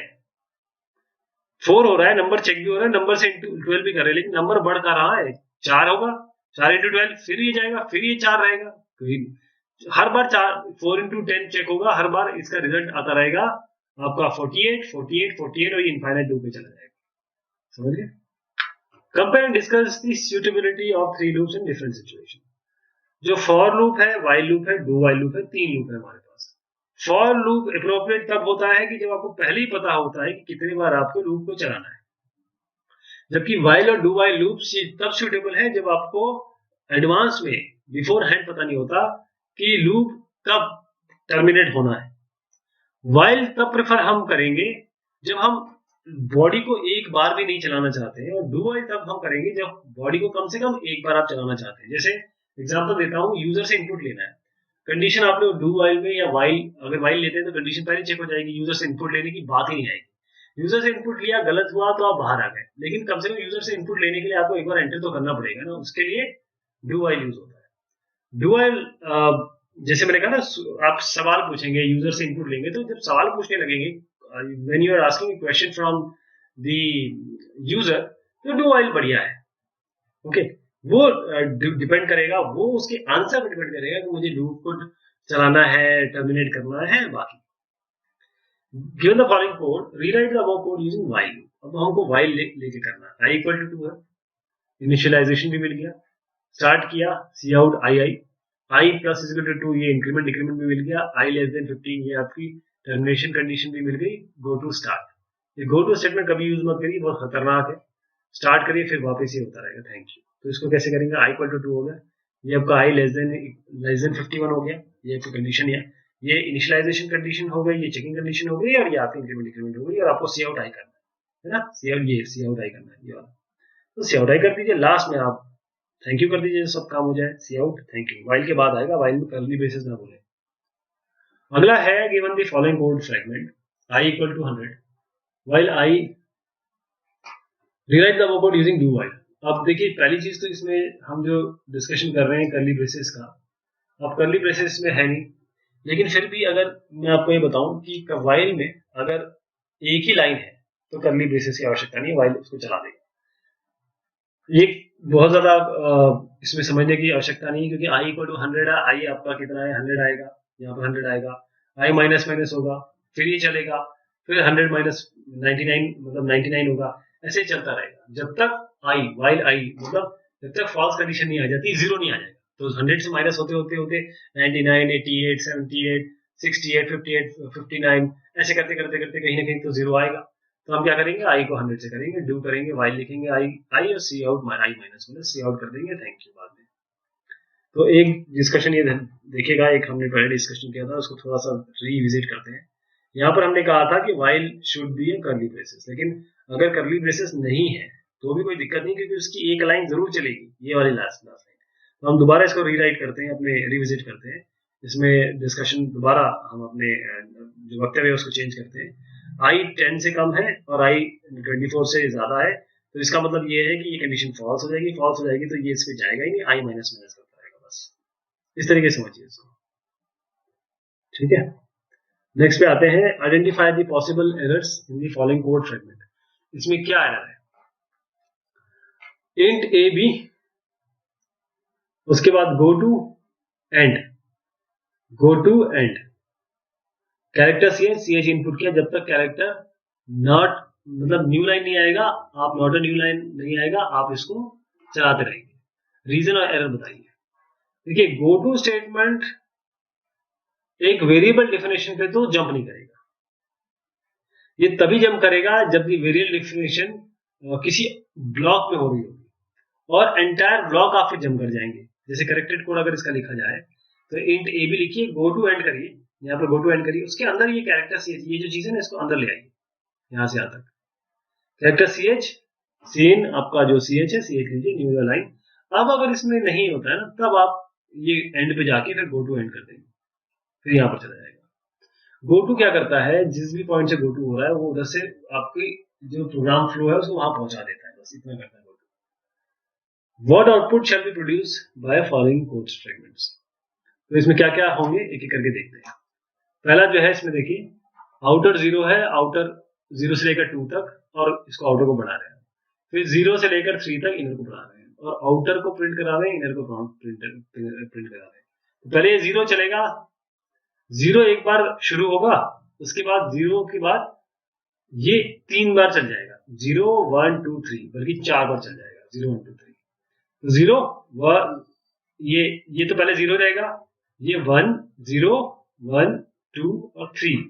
4 हो रहा है, नंबर चेक भी हो रहा है, नंबर से इंटू 12 भी कर रहे हैं, लेकिन नंबर बढ़ का रहा है, 4 होगा, 4 इंटू 12, फिर ये जाएगा, फिर ये 4 रहेगा, तो हर बार 4 इंटू 10 चेक होगा, हर बार इसका रिजल्ट आता रहेगा आपका 48 और ये इनफाइनाइट लूप पे चला जाएगा, समझ गए। Compare and discuss the suitability of 3 loops in different situation. जो फॉर लूप है, वाइल लूप है, डू वाइल लूप है, 3 लूप है हमारे पास। फॉर लूप अप्रोप्रिएट तब होता है कि जब आपको पहले ही पता होता है कि कितनी बार आपको लूप को चलाना है, जबकि वाइल और डू वाइल लूप तब सूटेबल है जब आपको एडवांस में बिफोर हैंड पता नहीं होता कि लूप कब टर्मिनेट होना है। वाइल तब प्रेफर हम करेंगे जब हम बॉडी को एक बार भी नहीं चलाना चाहते हैं, और डू वाइल तब हम करेंगे जब बॉडी को कम से कम एक बार आप चलाना चाहते हैं। जैसे एग्जांपल देता हूं, यूजर से इनपुट लेना है, कंडीशन आपने डू वाइल में या वाइल, अगर वाइल लेते हैं तो कंडीशन पहले चेक हो जाएगी, यूजर से इनपुट लेने की बात ही नहीं आएगी। यूजर से इनपुट लिया, गलत हुआ तो आप बाहर आ गए, लेकिन कम से कम यूजर से इनपुट लेने के लिए आपको एक बार एंटर तो करना पड़ेगा ना, उसके लिए डू वाइल यूज होता है। डू वाइल जैसे मैंने कहा ना, आप सवाल पूछेंगे, यूजर से इनपुट लेंगे, तो जब सवाल पूछने लगेंगे, when you are asking question from the user, तो डू व्हाइल बढ़िया है। ओके, वो डिपेंड करेगा, वो उसके आंसर पर डिपेंड करेगा कि मुझे लूप को चलाना है, टर्मिनेट करना है, बाकी। Given the following code, rewrite the above code using while loop. अब हमको व्हाइल लेके करना है। i इक्वल टू 2 है, इनिशियलाइजेशन भी मिल गया, स्टार्ट किया, cout i plus is equal to 2, ये इंक्रीमेंट डिक्रीमेंट भी मिल गया, i लेस देन 15, ये आपकी टर्मिनेशन कंडीशन भी मिल गई, गो टू स्टार्ट। ये गो टू स्टेटमेंट कभी यूज मत करिए, बहुत खतरनाक है। स्टार्ट करिए, फिर वापस ये होता रहेगा, थैंक यू। तो इसको कैसे करेंगे, i इक्वल टू 2 हो गया, ये आपका i लेस देन 51 हो गया, ये आपकी कंडीशन है, ये इनिशियलाइजेशन कंडीशन हो गई, ये चेकिंग कंडीशन हो गई, और ये आपकी इंक्रीमेंट डिक्रीमेंट हो गई, और आपको सी आउट आई करना है ना, सी आउट आई करना है ये वाला। तो सी आउट आई कर दीजिए, लास्ट में आप थैंक यू कर दीजिए, सब काम हो जाए, सी आउट थैंक यू। वाइल के बाद आएगा, वाइल में कर्ली ब्रेसेस ना बोले। अगला है given the following code fragment, i equal to 100 while i rewrite the above code using do while। अब देखिए, पहली चीज तो इसमें हम जो डिस्कशन कर रहे हैं कर्ली ब्रेसेस का, अब कर्ली ब्रेसेस में है नहीं, लेकिन फिर भी अगर मैं आपको ये बताऊं कि while में अगर एक ही लाइन है तो कर्ली ब्रेसेस की आवश्यकता नहीं है, while उसको चला देगा। ये बहुत ज्यादा इसमें समझने की आवश्यकता नहीं है, क्योंकि i इक्वल टू 100 है, i आपका कितना है, 100 आएगा, यहाँ पर 100 आएगा, i माइनस माइनस होगा, फिर ये चलेगा, फिर 100 माइनस 99 मतलब 99 होगा, ऐसे चलता रहेगा जब तक i while i मतलब जब तक फॉल्स कंडीशन नहीं आ जाती, जीरो नहीं आ जाएगा। तो 100 से माइनस होते होते होते 99, 88, 78, 68, 58, 59 ऐसे करते करते करते कहीं ना कहीं तो जीरो आएगा। तो हम क्या करेंगे, i को 100 से करेंगे, डू करेंगे, while लिखेंगे i और cout i minus minus cout कर देंगे, थैंक यू बाद में। तो एक डिस्कशन ये देखिएगा, एक हमने पहले डिस्कशन किया था, उसको थोड़ा सा रिविजिट करते हैं। यहाँ पर हमने कहा था कि while should be A curly braces, लेकिन अगर कर्ली ब्रेसेस नहीं है तो भी कोई दिक्कत नहीं, क्योंकि उसकी एक लाइन जरूर चलेगी, ये वाली लास्ट लाइन। तो हम दोबारा इसको रीराइट करते हैं, अपने रिविजिट करते हैं, इसमें डिस्कशन दोबारा हम अपने जो वक्तव्य है उसको चेंज करते हैं। i 10 से कम है और i 24 से ज्यादा है, तो इसका मतलब ये है कि ये कंडीशन फॉल्स हो जाएगी, फॉल्स हो जाएगी तो ये इस पे जाएगा ही नहीं, i माइनस माइनस करता रहेगा, बस इस तरीके से समझिए इसको, ठीक है। नेक्स्ट पे आते हैं, identify the possible errors in the following code fragment. इसमें क्या एरर है, इंट ए बी, उसके बाद go to end, character ch input किया, जब तक कैरेक्टर नॉट मतलब न्यू लाइन नहीं आएगा, आप नॉट अ न्यू लाइन नहीं आएगा, आप इसको चलाते रहेंगे। रीजन और एरर बताइए। देखिए, गो टू स्टेटमेंट एक वेरिएबल डेफिनेशन पे तो जंप नहीं करेगा, ये तभी जंप करेगा जब वेरिएबल डेफिनेशन किसी ब्लॉक में हो रही होगी, और एंटायर ब्लॉक आप फिर जंप कर जाएंगे। जैसे करेक्टेड कोड अगर इसका लिखा जाए तो इंट ए बी लिखिए, गो टू एंड करिए, यहाँ पर गो टू एंड करिए, उसके अंदर ये कैरेक्टर ch, ये जो चीज है ना इसको अंदर ले आइए, यहाँ से यहाँ तक कैरेक्टर ch, सीन आपका जो ch है, ch लीजिए, न्यू लाइन। अब अगर इसमें नहीं होता है ना, तब आप ये एंड पे जाके फिर गो टू एंड कर देंगे, फिर यहाँ पर चला जाएगा। गो टू क्या करता है, जिस भी पॉइंट से गो टू हो रहा है वो उधर से आपकी जो प्रोग्राम फ्लो है उसको वहां पहुंचा देता है, बस इतना करता है go to. What output shall be produce by following code fragments. तो इसमें क्या क्या होंगे एक एक करके देखते हैं। पहला जो है इसमें देखिए, आउटर 0 है, आउटर 0 से लेकर 2 तक, और इसको आउटर को बढ़ा रहे हैं, फिर 0 से लेकर 3 तक इनर को बढ़ा रहे हैं, और आउटर को प्रिंट करा रहे हैं, इनर को प्रिंट करा रहे हैं। तो पहले ये 0 चलेगा, 0 एक बार शुरू होगा, उसके बाद 0 के बाद ये 3 बार चल जाएगा, 0 1 2 3, बल्कि 4 बार चल जाएगा, 0 1 2 3। तो 0 ये तो पहले 0 रहेगा, ये 1 0 1 2 और 3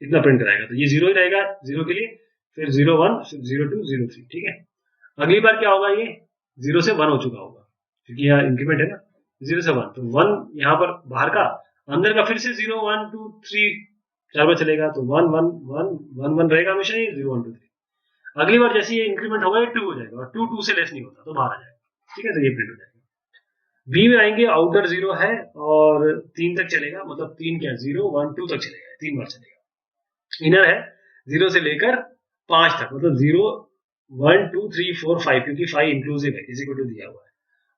इतना प्रिंट कराएगा, तो ये 0 ही रहेगा 0 के लिए, फिर 0 1 फिर 0 2 0 3, ठीक है। अगली बार क्या होगा, ये 0 से 1 हो चुका होगा, क्योंकि यहाँ इंक्रीमेंट है ना, 0 से 1, तो 1 यहाँ पर बाहर का, अंदर का फिर से 0 1 2 3 4 बार चलेगा, तो 1 1 1 1 1 रहेगा हमेशा, ये 0 1 2 3। अगली बार जैसे ये इंक्रीमेंट होगा, ये 2 हो जाएगा, और 2 2 से लेस नहीं होता तो बाहर आ जाएगा, ठीक है। तो ये प्रिंट हो जाएगा। बी में आएंगे, आउटर 0 है और 3 तक चलेगा, मतलब 3 क्या 0 1 2 तक चलेगा, 3 बार चलेगा। इनर है 0 से लेकर 5 तक, मतलब 0 1 2 3 4 5, क्योंकि 5 इंक्लूसिव है, इसी को दिया हुआ है,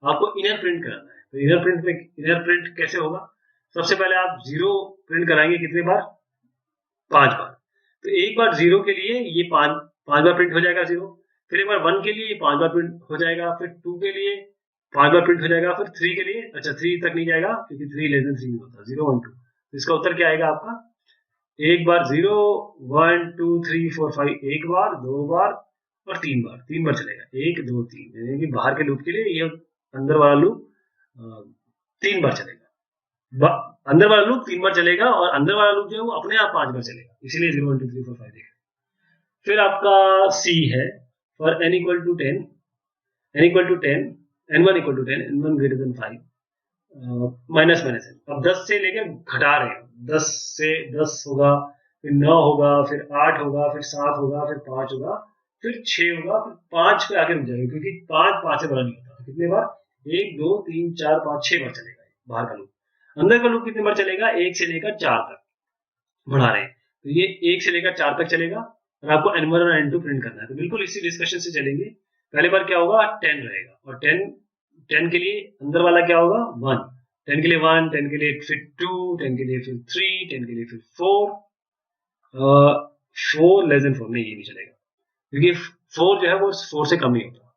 आपको इनर प्रिंट कराना है। तो इनर प्रिंट कैसे होगा, सबसे पहले आप 0 प्रिंट कराएंगे कितने बार? 5 बार। तो एक बार 0 के लिए ये 5 बार प्रिंट हो जाएगा 0, फिर एक बार 1 के लिए 5 बार प्रिंट हो जाएगा, फिर 2 के लिए 5 बार प्रिंट हो जाएगा, फिर 3 के लिए, अच्छा 3 तक नहीं जाएगा क्योंकि 3 लेस देन 3 नहीं होता, 0 1 2। तो इसका उत्तर क्या आएगा आपका? एक बार 0 1 2 3 4 5, एक बार, 2 बार और 3 बार, 3 बार चलेगा, 1 2 3, यानी कि बाहर के लूप के लिए ये अंदर वाला लूप 3 बार चलेगा। अंदर वाला लूप 3 बार चलेगा और अंदर वाला लूप जो है वो अपने आप 5 बार चलेगा, इसीलिए 0 1 2 3 4 5 देखें। फिर आपका C है, for n equal to 10, n1 equal to 10, n1 greater than 5, minus n। अब 10 से लेकर घटा रहे हैं, 10 से 10 होगा, फिर 9 होगा, फिर 8 होगा, फिर 7 होगा, फिर 5 होगा, फिर 6 होगा, फिर 5 पे आगे रुक जाएगा क्योंकि 5 से बड़ा नहीं होता। कितने बार? 1 2 3 4 5 6 बार चलेगा बाहर का लूप। अंदर का लूप कितने बार चलेगा? 1 से लेकर 4 तक बढ़ा रहे हैं, तो ये 1 से लेकर 4 तक चलेगा और आपको n1 और n2 प्रिंट करना है। तो बिल्कुल इसी डिस्कशन से चलेंगे। पहले बार क्या होगा? 10 रहेगा, और 10 के लिए अंदर वाला क्या होगा? 1, 10 के लिए 1, 10 के लिए फिर 2, 10 के लिए फिर 3, 10 के लिए फिर 4, 4 लेस देन 4 नहीं, ये नहीं चलेगा क्योंकि 4 जो है वो 4 से कम नहीं होता।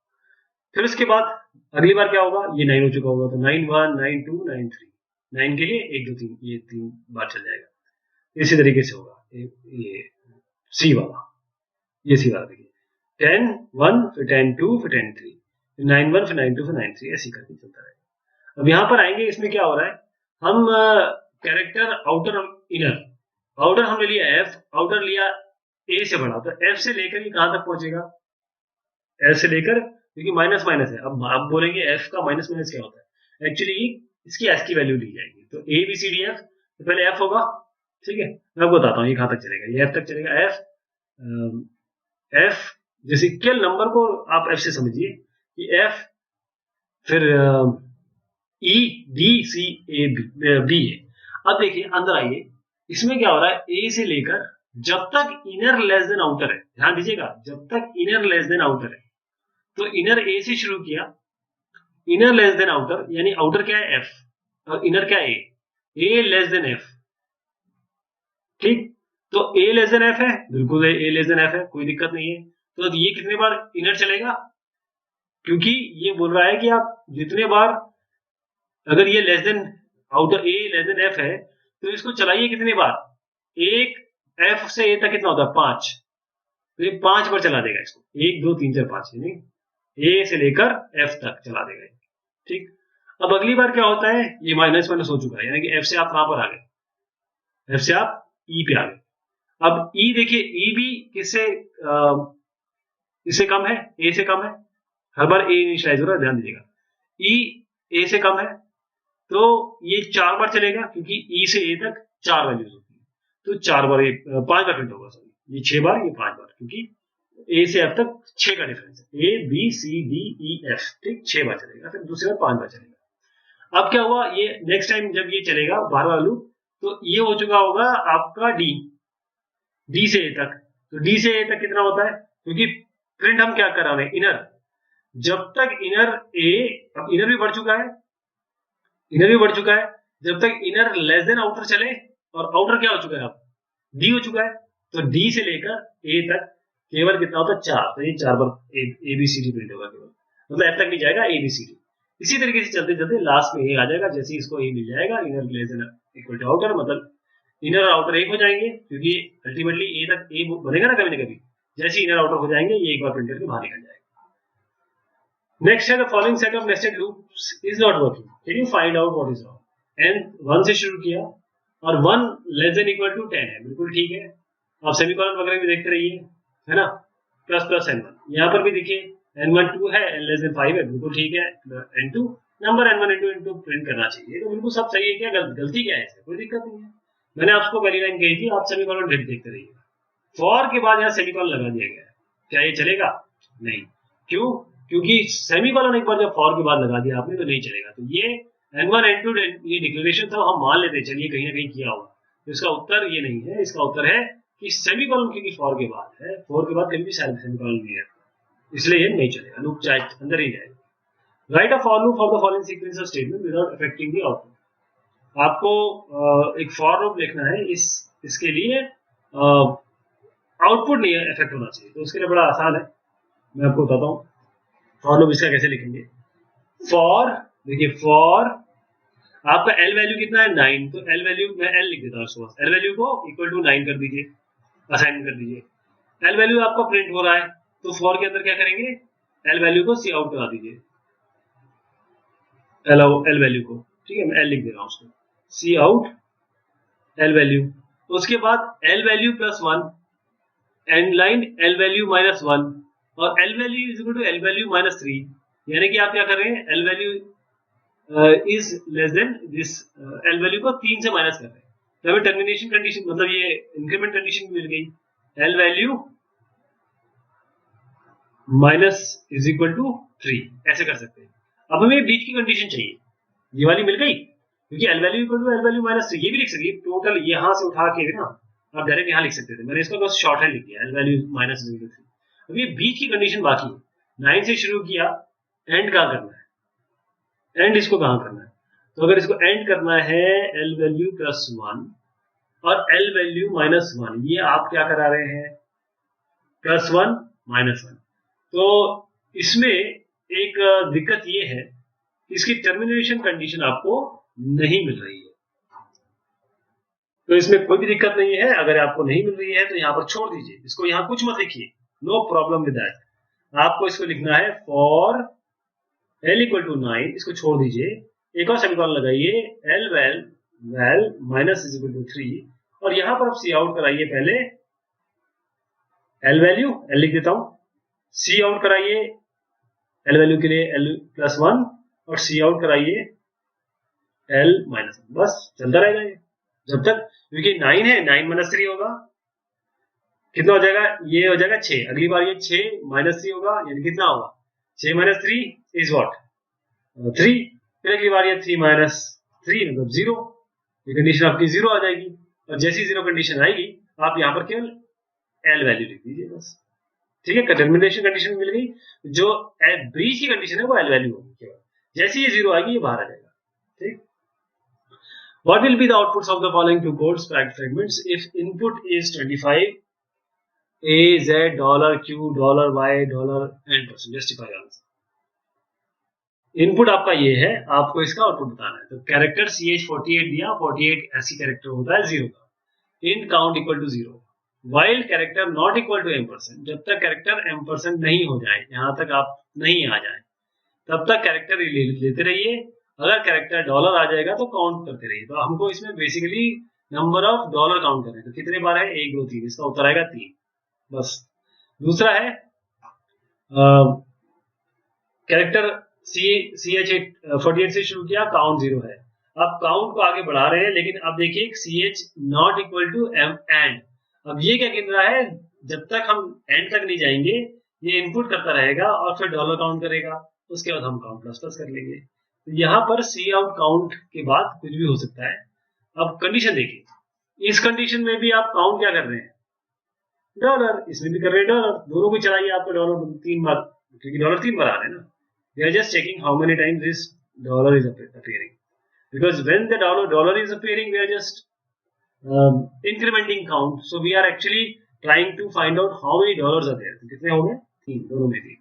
फिर उसके बाद अगली बार क्या होगा? ये 9 हो चुका होगा, तो 9 1 9 2 9 3, 9 के लिए 1 2 3, ये 3 बार चल जाएगा। इसी तरीके से होगा ये C वाला, ये C वाला देखिए 10 1 फिर 10 2 फिर 10 3, फिर 9 1 फिर 9 2 फिर 9 3, ऐसे करके चलता रहेगा। अब यहाँ पर आएंगे, इसमें क्या हो रहा है? हम कैरेक्टर आउटर इनर, आउटर हमने लिया F, आउटर लिया A से बड़ा, तो F से लेकर ये कहां तक पहुंचेगा? F से लेकर, क्योंकि माइनस माइनस है। अब आप बोलेंगे F का माइनस माइनस क्या होता है? एक्चुअली इसकी S की वैल्यू ली जाएगी, तो A B C D F, तो पहले F होगा, ठीक है, मैं आपको बताता हूँ ये कहां तक चलेगा। ये F तक चलेगा, F जैसे इक्वल नंबर को आप F से समझिए कि F, फिर E D C A B है। अब देखिए अंदर आइए, इसमें क्या हो रहा है? A से लेकर जब तक इनर लेस देन आउटर है, ध्यान दीजिएगा, जब तक इनर लेस देन आउटर है, तो इनर A से शुरू किया, इनर लेस देन आउटर, यानी आउटर क्या है? F, और इनर क्या है? A लेस देन F, ठीक। तो A लेस देन F है, बिल्कुल A लेस देन F है, कोई दिक्कत नहीं है। तो ये कितने बार इनर चलेगा? क्योंकि ये बोल रहा है कि आप जितने बार, अगर ये less than outer A less then F है, तो इसको चलाइए कितने बार? एक F से A तक कितना होता है? 5, तो ये 5 बार चला देगा इसको, 1 2 3 4 5, यानी A से लेकर F तक चला देगा, ठीक। अब अगली बार क्या होता है? ये माइनस माइनस हो चुका है, यानी कि F से आप कहां पर आ गए? F से आप E पे आ गए। अब E देखिए, E भी किससे इससे कम है? A से कम है, हर बार A इनिशियलाइज हो रहा है, ध्यान दीजिएगा। E A से कम है, तो ये 4 बार चलेगा क्योंकि E से A तक 4 वैल्यूज होती है, तो 4 बार 5 बार प्रिंट होगा, सॉरी, ये 6 बार, ये 5 बार, क्योंकि A से F तक 6 का डिफरेंस है, A B C D E F, ठीक, 6 बार चलेगा, फिर दूसरी बार 5 बार चलेगा। अब क्या हुआ? ये नेक्स्ट टाइम जब ये चलेगा बाहर वाला लूप, तो ये हो चुका होगा आपका D से A तक, तो D से A तक कितना होता है? क्योंकि प्रिंट हम क्या कर रहे हैं? इनर, जब तक इनर A, अब इनर भी बढ़ चुका है, इनर भी बढ़ चुका है, जब तक इनर लेस देन आउटर चले, और आउटर क्या हो चुका है? अब D हो चुका है, तो D से लेकर A तक केवल कितना होता है? 4, तो ये 4 बार A B C D print होगा केवल, मतलब F तक नहीं जाएगा, A B C D। इसी तरीके से चलते चलते लास्ट में A आ जाएगा, जैसे इसको A मिल जाएगा, inner less than equal to outer, मतलब इनर और आउटर एक हो जाएंगे, क्योंकि अल्टीमेटली A तक A बनेगा ना कभी ना कभी, जैसे इनर आउटर हो जाएंगे, ये एक बार प्रिंट करके बाहर निकल जाएगा। नेक्स्ट है, the following set of nested loops is not working, can you find out what is wrong. And 1 से शुरू किया और 1 लेस देन इक्वल टू 10 है, बिल्कुल ठीक है। आप सेमीकोलन वगैरह भी देखते रहिए, है ना, प्लस प्लस n1, यहाँ पर भी देखिए n1 2 है, n लेस देन 5 है, बिल्कुल ठीक है। n2 number n1 n2 print करना चाहिए, तो बिल्कुल सब सही है। क्या गलती क्या है इसमें? कोई दिक्कत नहीं है। मैंने आपको पहली लाइन कही थी, आप सेमीकोलन देखते रहिए। फॉर के बाद यहाँ सेमीकोलन लगा दिया गया है, क्या ये चलेगा? नहीं। क्यों? क्योंकि सेमीकोलन एक बार जब फॉर के बाद लगा दिया आपने, तो नहीं चलेगा। तो ये n1 n2 ये डिक्लेरेशन था, हम मान लेते, चलिए कहीं ना कहीं किया होगा, तो इसका उत्तर ये नहीं है। इसका उत्तर है कि सेमीकोलन, क्योंकि फॉर के बाद है, फॉर के बाद कभी भी सेमीकोलन नहीं है, इसलिए ये नहीं चलेगा, लूप चाहे अंदर ही जाएगा। Write a for loop for the following sequence of statement without affecting the output. आपको एक फॉर लूप लिखना है, इसके लिए आउटपुट नहीं इफेक्ट होना चाहिए, तो उसके लिए बड़ा आसान है, मैं आपको बताता हूँ फॉर लूप इसका कैसे लिखेंगे। फॉर, देखिए फॉर आपका एल वैल्यू कितना है 9, तो एल वैल्यू मैं एल लिख देता हूँ उसको, एल वैल्यू को इक्वल टू 9 कर दीजिए, असाइन कर दीजिए। एल वैल्यू आपका प्रिंट हो रहा है, तो फॉर के अंदर क्या करेंगे, एल वैल्यू को सी आउट करा दीजिए, एल वैल्यू को, ठीक है, मैं एल लिख दे रहा हूँ उसको, सी आउट एल वैल्यू। उसके बाद L value plus 1, end line L value minus 1, और L value is equal to L value minus 3, यानी कि आप क्या कर रहे हैं, L value is less than this, L value को 3 से माइनस कर रहे हैं, तो हमें टर्मिनेशन कंडीशन मतलब ये इंक्रीमेंट कंडीशन मिल गई, L value minus is equal to 3, ऐसे कर सकते हैं। अब हमें बीच की कंडीशन चाहिए, ये वाली मिल गई, क्योंकि L value equal to L value minus 3 ये भी लिख सकते हैं, टोटल यहां से उठा के ना आप डायरेक्ट यहां लिख सकते थे, मैंने इसका बस शॉर्ट हैंड लिख दिया, L value minus is equal to 3। अब ये बीच की कंडीशन बाकी है, 9 से शुरू किया, एंड कहां करना है, एंड इसको कहां करना है, तो अगर इसको एंड करना है एल वैल्यू प्लस 1 और एल वैल्यू माइनस 1, ये आप क्या करा रहे हैं, प्लस 1 माइनस 1, तो इसमें एक दिक्कत ये है, इसकी टर्मिनेशन कंडीशन आपको नहीं मिल रही है, तो इसमें कोई भी दिक्कत नहीं है, अगर आपको नहीं मिल रही है तो यहाँ पर छोड़ दीजिए, इसको यहाँ कुछ मत लिखिए, नो प्रॉब्लम विद दैट। आपको इसको लिखना है फॉर एल इक्वल टू 9, इसको छोड़ दीजिए, एक और सेमीकोलन लगाइए, L well well minus is equal to 3, और यहाँ पर आप सी आउट कराइए, पहले एल वैल्यू, एल लिख देता हूँ, सी आउट कराइए एल वैल्यू के लिए एल प्लस 1, और सी आउट कराइए एल माइनस 1, बस चलता रहेगा ये जब तक, क्योंकि 9 है, 9 माइनस 3 होगा, कितना हो जाएगा, ये हो जाएगा 6, अगली बार ये 6 माइनस 3 होगा, यानी कितना होगा, 6 माइनस 3 इज व्हाट 3, फिर अगली बार ये 3 माइनस 3 मतलब 0, ये कंडीशन आपकी 0 आ जाएगी, और जैसी 0 कंडीशन आएगी आप यहाँ पर केवल एल वैल्यू लिख दीजिए बस, ठीक है, टर्मिनेशन कंडीशन मिल गई, जो ब्रीच की कंडीशन है वो एल वैल्यू होगी केवल, जैसे ये 0 आएगी ये बाहर आ जाएगा, ठीक। What will be the outputs of the following two code fragments if input is 25, A, Z, $Q, $Y, $N%? Justify answer. Input आपका ये है, आपको इसका आउटपुट बताना है, तो कैरेक्टर CH48 दिया, 48 ऐसी कैरेक्टर होता है 0 का, int count equal to 0, while character not equal to M%, जब तक कैरेक्टर M% नहीं हो जाए, यहां तक आप नहीं आ जाए, तब तक कैरेक्टर लेते रहिए, अगर कैरेक्टर डॉलर आ जाएगा तो काउंट करते रहिए, तो हमको इसमें basically number of dollar count करना है, तो कितने बार है, 1 2 3, इसका उत्तर आएगा 3, बस। दूसरा है कैरेक्टर CH48 से शुरू किया, काउंट 0 है, अब काउंट को आगे बढ़ा रहे हैं, लेकिन अब देखिए CH not equal to M and, अब ये क्या गिन रहा है, जब तक हम एंड तक नहीं जाएंगे ये इनपुट करता रहेगा और फिर डॉलर काउंट करेगा, उसके बाद हम काउंट प्लस प्लस कर लेंगे, तो यहाँ पर सी आउट काउंट के बाद कुछ भी हो सकता है। अब कंडीशन देखिए, इस कंडीशन में भी आप काउंट क्या कर रहे हैं, डॉलर, इसमें भी कर रहे हैं डॉलर, दोनों को चलाइए, आपको डॉलर 3 बार, क्योंकि डॉलर 3 बार आ रहे हैं ना, we are just checking how many times this dollar is appearing, because when the dollar is appearing we are just incrementing count, so we are actually trying to find out how many dollars are there, तो कितने हो गए, 3, दोनों में 3।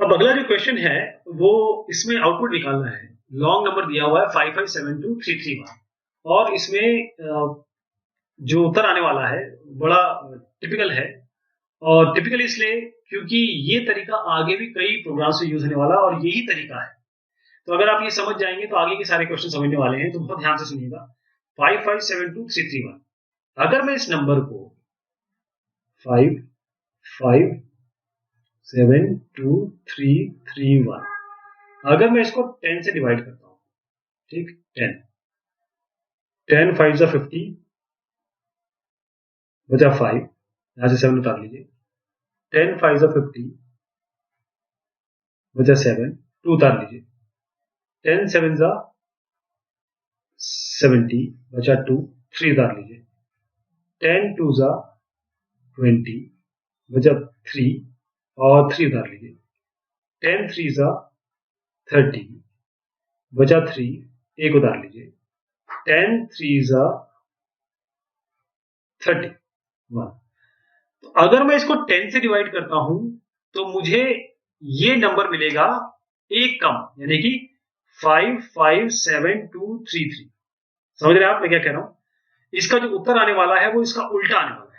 अब अगला जो question है वो इसमें आउटपुट निकालना है, लॉन्ग नंबर दिया हुआ है 5572331, और इसमें जो उत्तर आने वाला है बड़ा टिपिकल है, और टिपिकल इसलिए क्योंकि ये तरीका आगे भी कई प्रोग्राम से यूज होने वाला और यही तरीका है, तो अगर आप ये समझ जाएंगे तो आगे के सारे क्वेश्चन समझने वाले हैं, तो बहुत ध्यान से सुनिएगा। 5572331, अगर मैं इस नंबर को 5572331 अगर मैं इसको 10 से डिवाइड करता हूं, ठीक, 10 5 जा 50 बचा 5, यहां से 7 उतार लीजिए, 10 5 जा 50 बचा 7, 2 उतार लीजिए, 10 7 जा 70 बचा 2, 3 उतार लीजिए, 10 2 जा 20 बचा 3 और 3 उतार लीजिए, 10 3 जा 30 बचा 3, एक उतार लीजिए, 10 3 31। तो अगर मैं इसको 10 से डिवाइड करता हूं तो मुझे ये नंबर मिलेगा एक कम, यानी कि 557233। समझ रहे हैं आप मैं क्या कह रहा हूं? इसका जो उत्तर आने वाला है वो इसका उल्टा आने वाला है।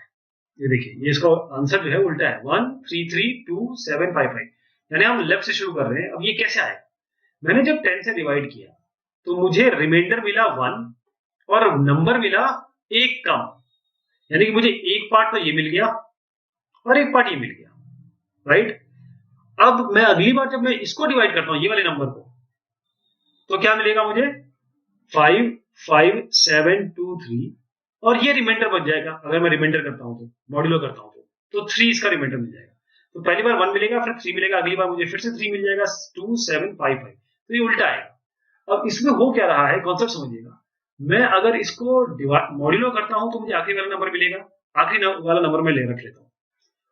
ये देखिए, ये इसका आंसर जो है उल्टा है, 133275। यानी हम लेफ्ट से शुरू कर रहे हैं। अब ये कैसे आएगा? मैंने जब 10 से डिवाइड किया तो मुझे रिमाइंडर मिला 1 और नंबर मिला एक कम, यानी कि मुझे एक पार्ट तो ये मिल गया और एक पार्ट ये मिल गया, राइट? अब मैं अगली बार जब मैं इसको डिवाइड करता हूं ये वाले नंबर को, तो क्या मिलेगा मुझे? 55723 और ये रिमाइंडर बच जाएगा। अगर मैं रिमाइंडर करता हूं तो, मॉड्यूलो करता हूं तो 3 इसका रिमाइंडर मिल जाएगा। तो पहली बार 1 मिलेगा, फिर 3 मिलेगा, अगली बार मुझे फिर से 3 मिल जाएगा, 2755। तो ये उल्टा आएगा। अब इसमें हो क्या रहा है, कॉन्सेप्ट समझिएगा। मैं अगर इसको मॉड्यूलो करता हूं तो मुझे आखिरी वाला नंबर मिलेगा, आखिरी वाला नंबर मैं ले रख लेता हूं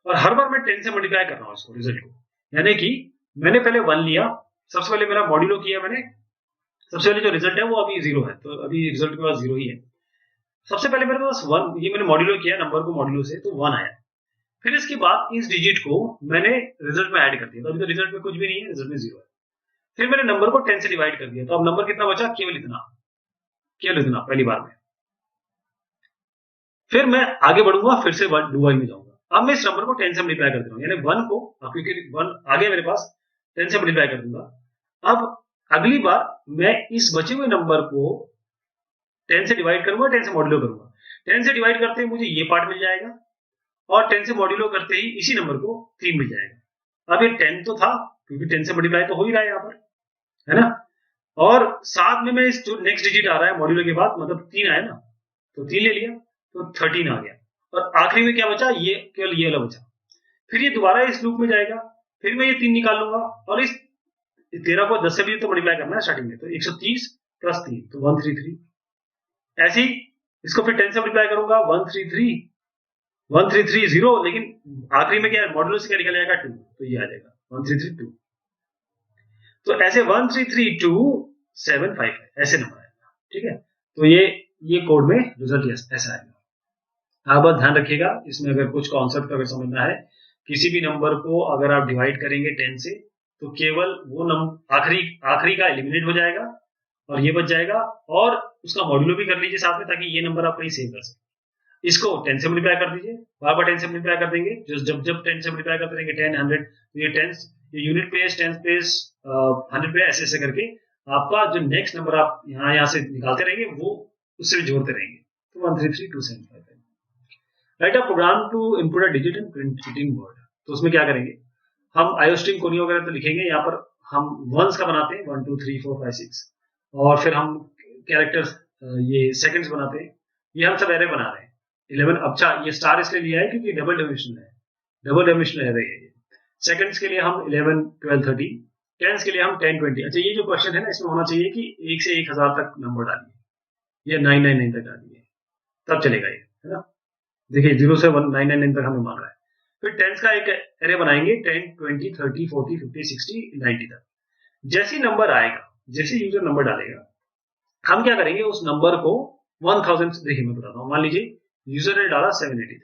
और हर बार मैं 10 से मल्टीप्लाई कर रहा हूं इसको, रिजल्ट को। यानी कि मैंने पहले 1 लिया, सबसे पहले मेरा मॉड्यूलो किया मैंने, सबसे पहले जो रिजल्ट है वो अभी 0 है, तो अभी रिजल्ट के पास 0 ही है। सबसे पहले मेरे पास 1, ये मैंने मॉड्यूलो किया नंबर को मॉड्यूलो से, तो 1 आया। फिर इसके बाद इस डिजिट को मैंने रिजल्ट में ऐड कर दिया, तो अभी तो रिजल्ट में कुछ भी नहीं है, रिजल्ट में 0 है। फिर मैंने नंबर को 10 से डिवाइड कर दिया, तो अब नंबर कितना बचा? केवल इतना, पहली बार में। फिर मैं आगे बढ़ूंगा, फिर से डुआई में जाऊंगा। अब मैं इस नंबर को 10 से मल्टीप्लाई कर दे रहा हूं, यानी 1 को, क्योंकि 1 आगे मेरे पास, 10 से मल्टीप्लाई कर दूंगा। अब अगली बार मैं इस बचे हुए नंबर को 10 से डिवाइड करूंगा, 10 से मॉड्यूलो करूंगा। 10 से डिवाइड करते ही मुझे ये पार्ट मिल जाएगा और 10 से मॉड्यूलो करते ही इसी नंबर को 3 मिल जाएगा। अब ये 10 तो था, क्योंकि 10 से मल्टीप्लाई तो हो ही रहा है यहाँ पर, है ना? और साथ में मैं इस जो नेक्स्ट डिजिट आ रहा है मॉड्यूलो के बाद, मतलब 3 आया ना, तो 3 ले लिया, तो 13 आ गया। और आखिरी में क्या बचा? ये, केवल ये वाला बचा। फिर ये दोबारा इस लूप में जाएगा, फिर मैं ये 3 निकाल लूंगा और इस 13 को 10 से भी तो मल्टीप्लाई करना है स्टार्टिंग में, तो 130 प्लस 3 तो 133। ऐसे ही इसको फिर 10 से मल्टीप्लाई करूंगा, 1330, लेकिन आखिरी में क्या है, मॉड्यूलो से क्या निकल जाएगा? 2, तो ये आ जाएगा 1332। तो ऐसे 1332755 ऐसे नंबर आएगा, ठीक है? तो ये कोड में रिजल्ट ऐसा आएगा। आप बस ध्यान रखिएगा, इसमें अगर कुछ कॉन्सेप्ट अगर समझना है, किसी भी नंबर को अगर आप डिवाइड करेंगे 10 से, तो केवल वो नंबर आखिरी का एलिमिनेट हो जाएगा और ये बच जाएगा, और उसका मॉड्यूलो भी कर लीजिए साथ में, ताकि ये नंबर आप कहीं सेव कर सकें। इसको 10 से मल्टीप्लाई कर दीजिए, बार बार 10 से मल्टीप्लाई कर देंगे, जब 10 से मल्टीप्लाई करते रहेंगे, 10 100, तो ये 10 ये यूनिट प्लेस, 10 प्लेस 100 पे, ऐसे ऐसे करके आपका जो नेक्स्ट नंबर आप यहाँ से निकालते रहेंगे वो उससे जोड़ते रहेंगे। तो 133275। Write a program to input a digit and print it in word. तो उसमें क्या करेंगे, हम आयोस्ट्रीम कोनियो वगैरह तो लिखेंगे, यहाँ पर हम वंस का बनाते हैं, 1 2 3 4 5 6, और फिर हम कैरेक्टर्स, ये सेकंड्स बनाते हैं। ये हम सब एरे बना रहे हैं 11। अच्छा, ये स्टार इसलिए लिया है क्योंकि डबल डायमेंशनल एरे है। सेकंड्स के लिए हम 11 12 13, टेंस के लिए हम 10 20। अच्छा, ये जो क्वेश्चन है ना, इसमें होना चाहिए कि 1 से 1000 तक नंबर डालिए, या 999 तक डालिए, तब चलेगा ये, है ना? देखिए 0 से 999 तक हमें मांग रहा है। फिर टेंस का एक एरे बनाएंगे, 10 20 30 40 50 60 90 तक। जैसे नंबर आएगा, जैसे यूजर नंबर डालेगा, हम क्या करेंगे, उस नंबर को 1000 से, देखिए मैं बताता हूँ, मान लीजिए यूजर ने डाला 783,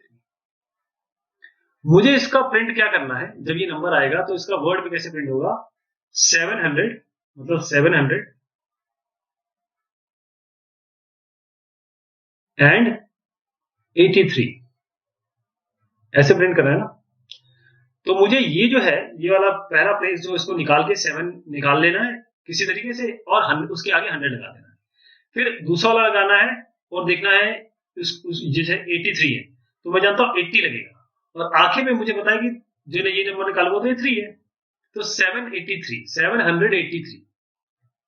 मुझे इसका प्रिंट क्या करना है, जब ये नंबर आएगा तो इसका वर्ड में कैसे प्रिंट होगा, 700, मतलब 700 एंड 83, ऐसे प्रिंट करना है ना। तो मुझे ये जो है, ये वाला पहला प्लेस जो, इसको निकाल के 7 निकाल लेना है किसी तरीके से, और उसके आगे 100 लगा देना है। फिर दूसरा वाला लगाना है और देखना है, जैसे 83 है तो मैं जानता हूँ 80 लगेगा, और आखिर में मुझे पता है कि जो ये नंबर निकाला वो तो ये 3 है, तो 783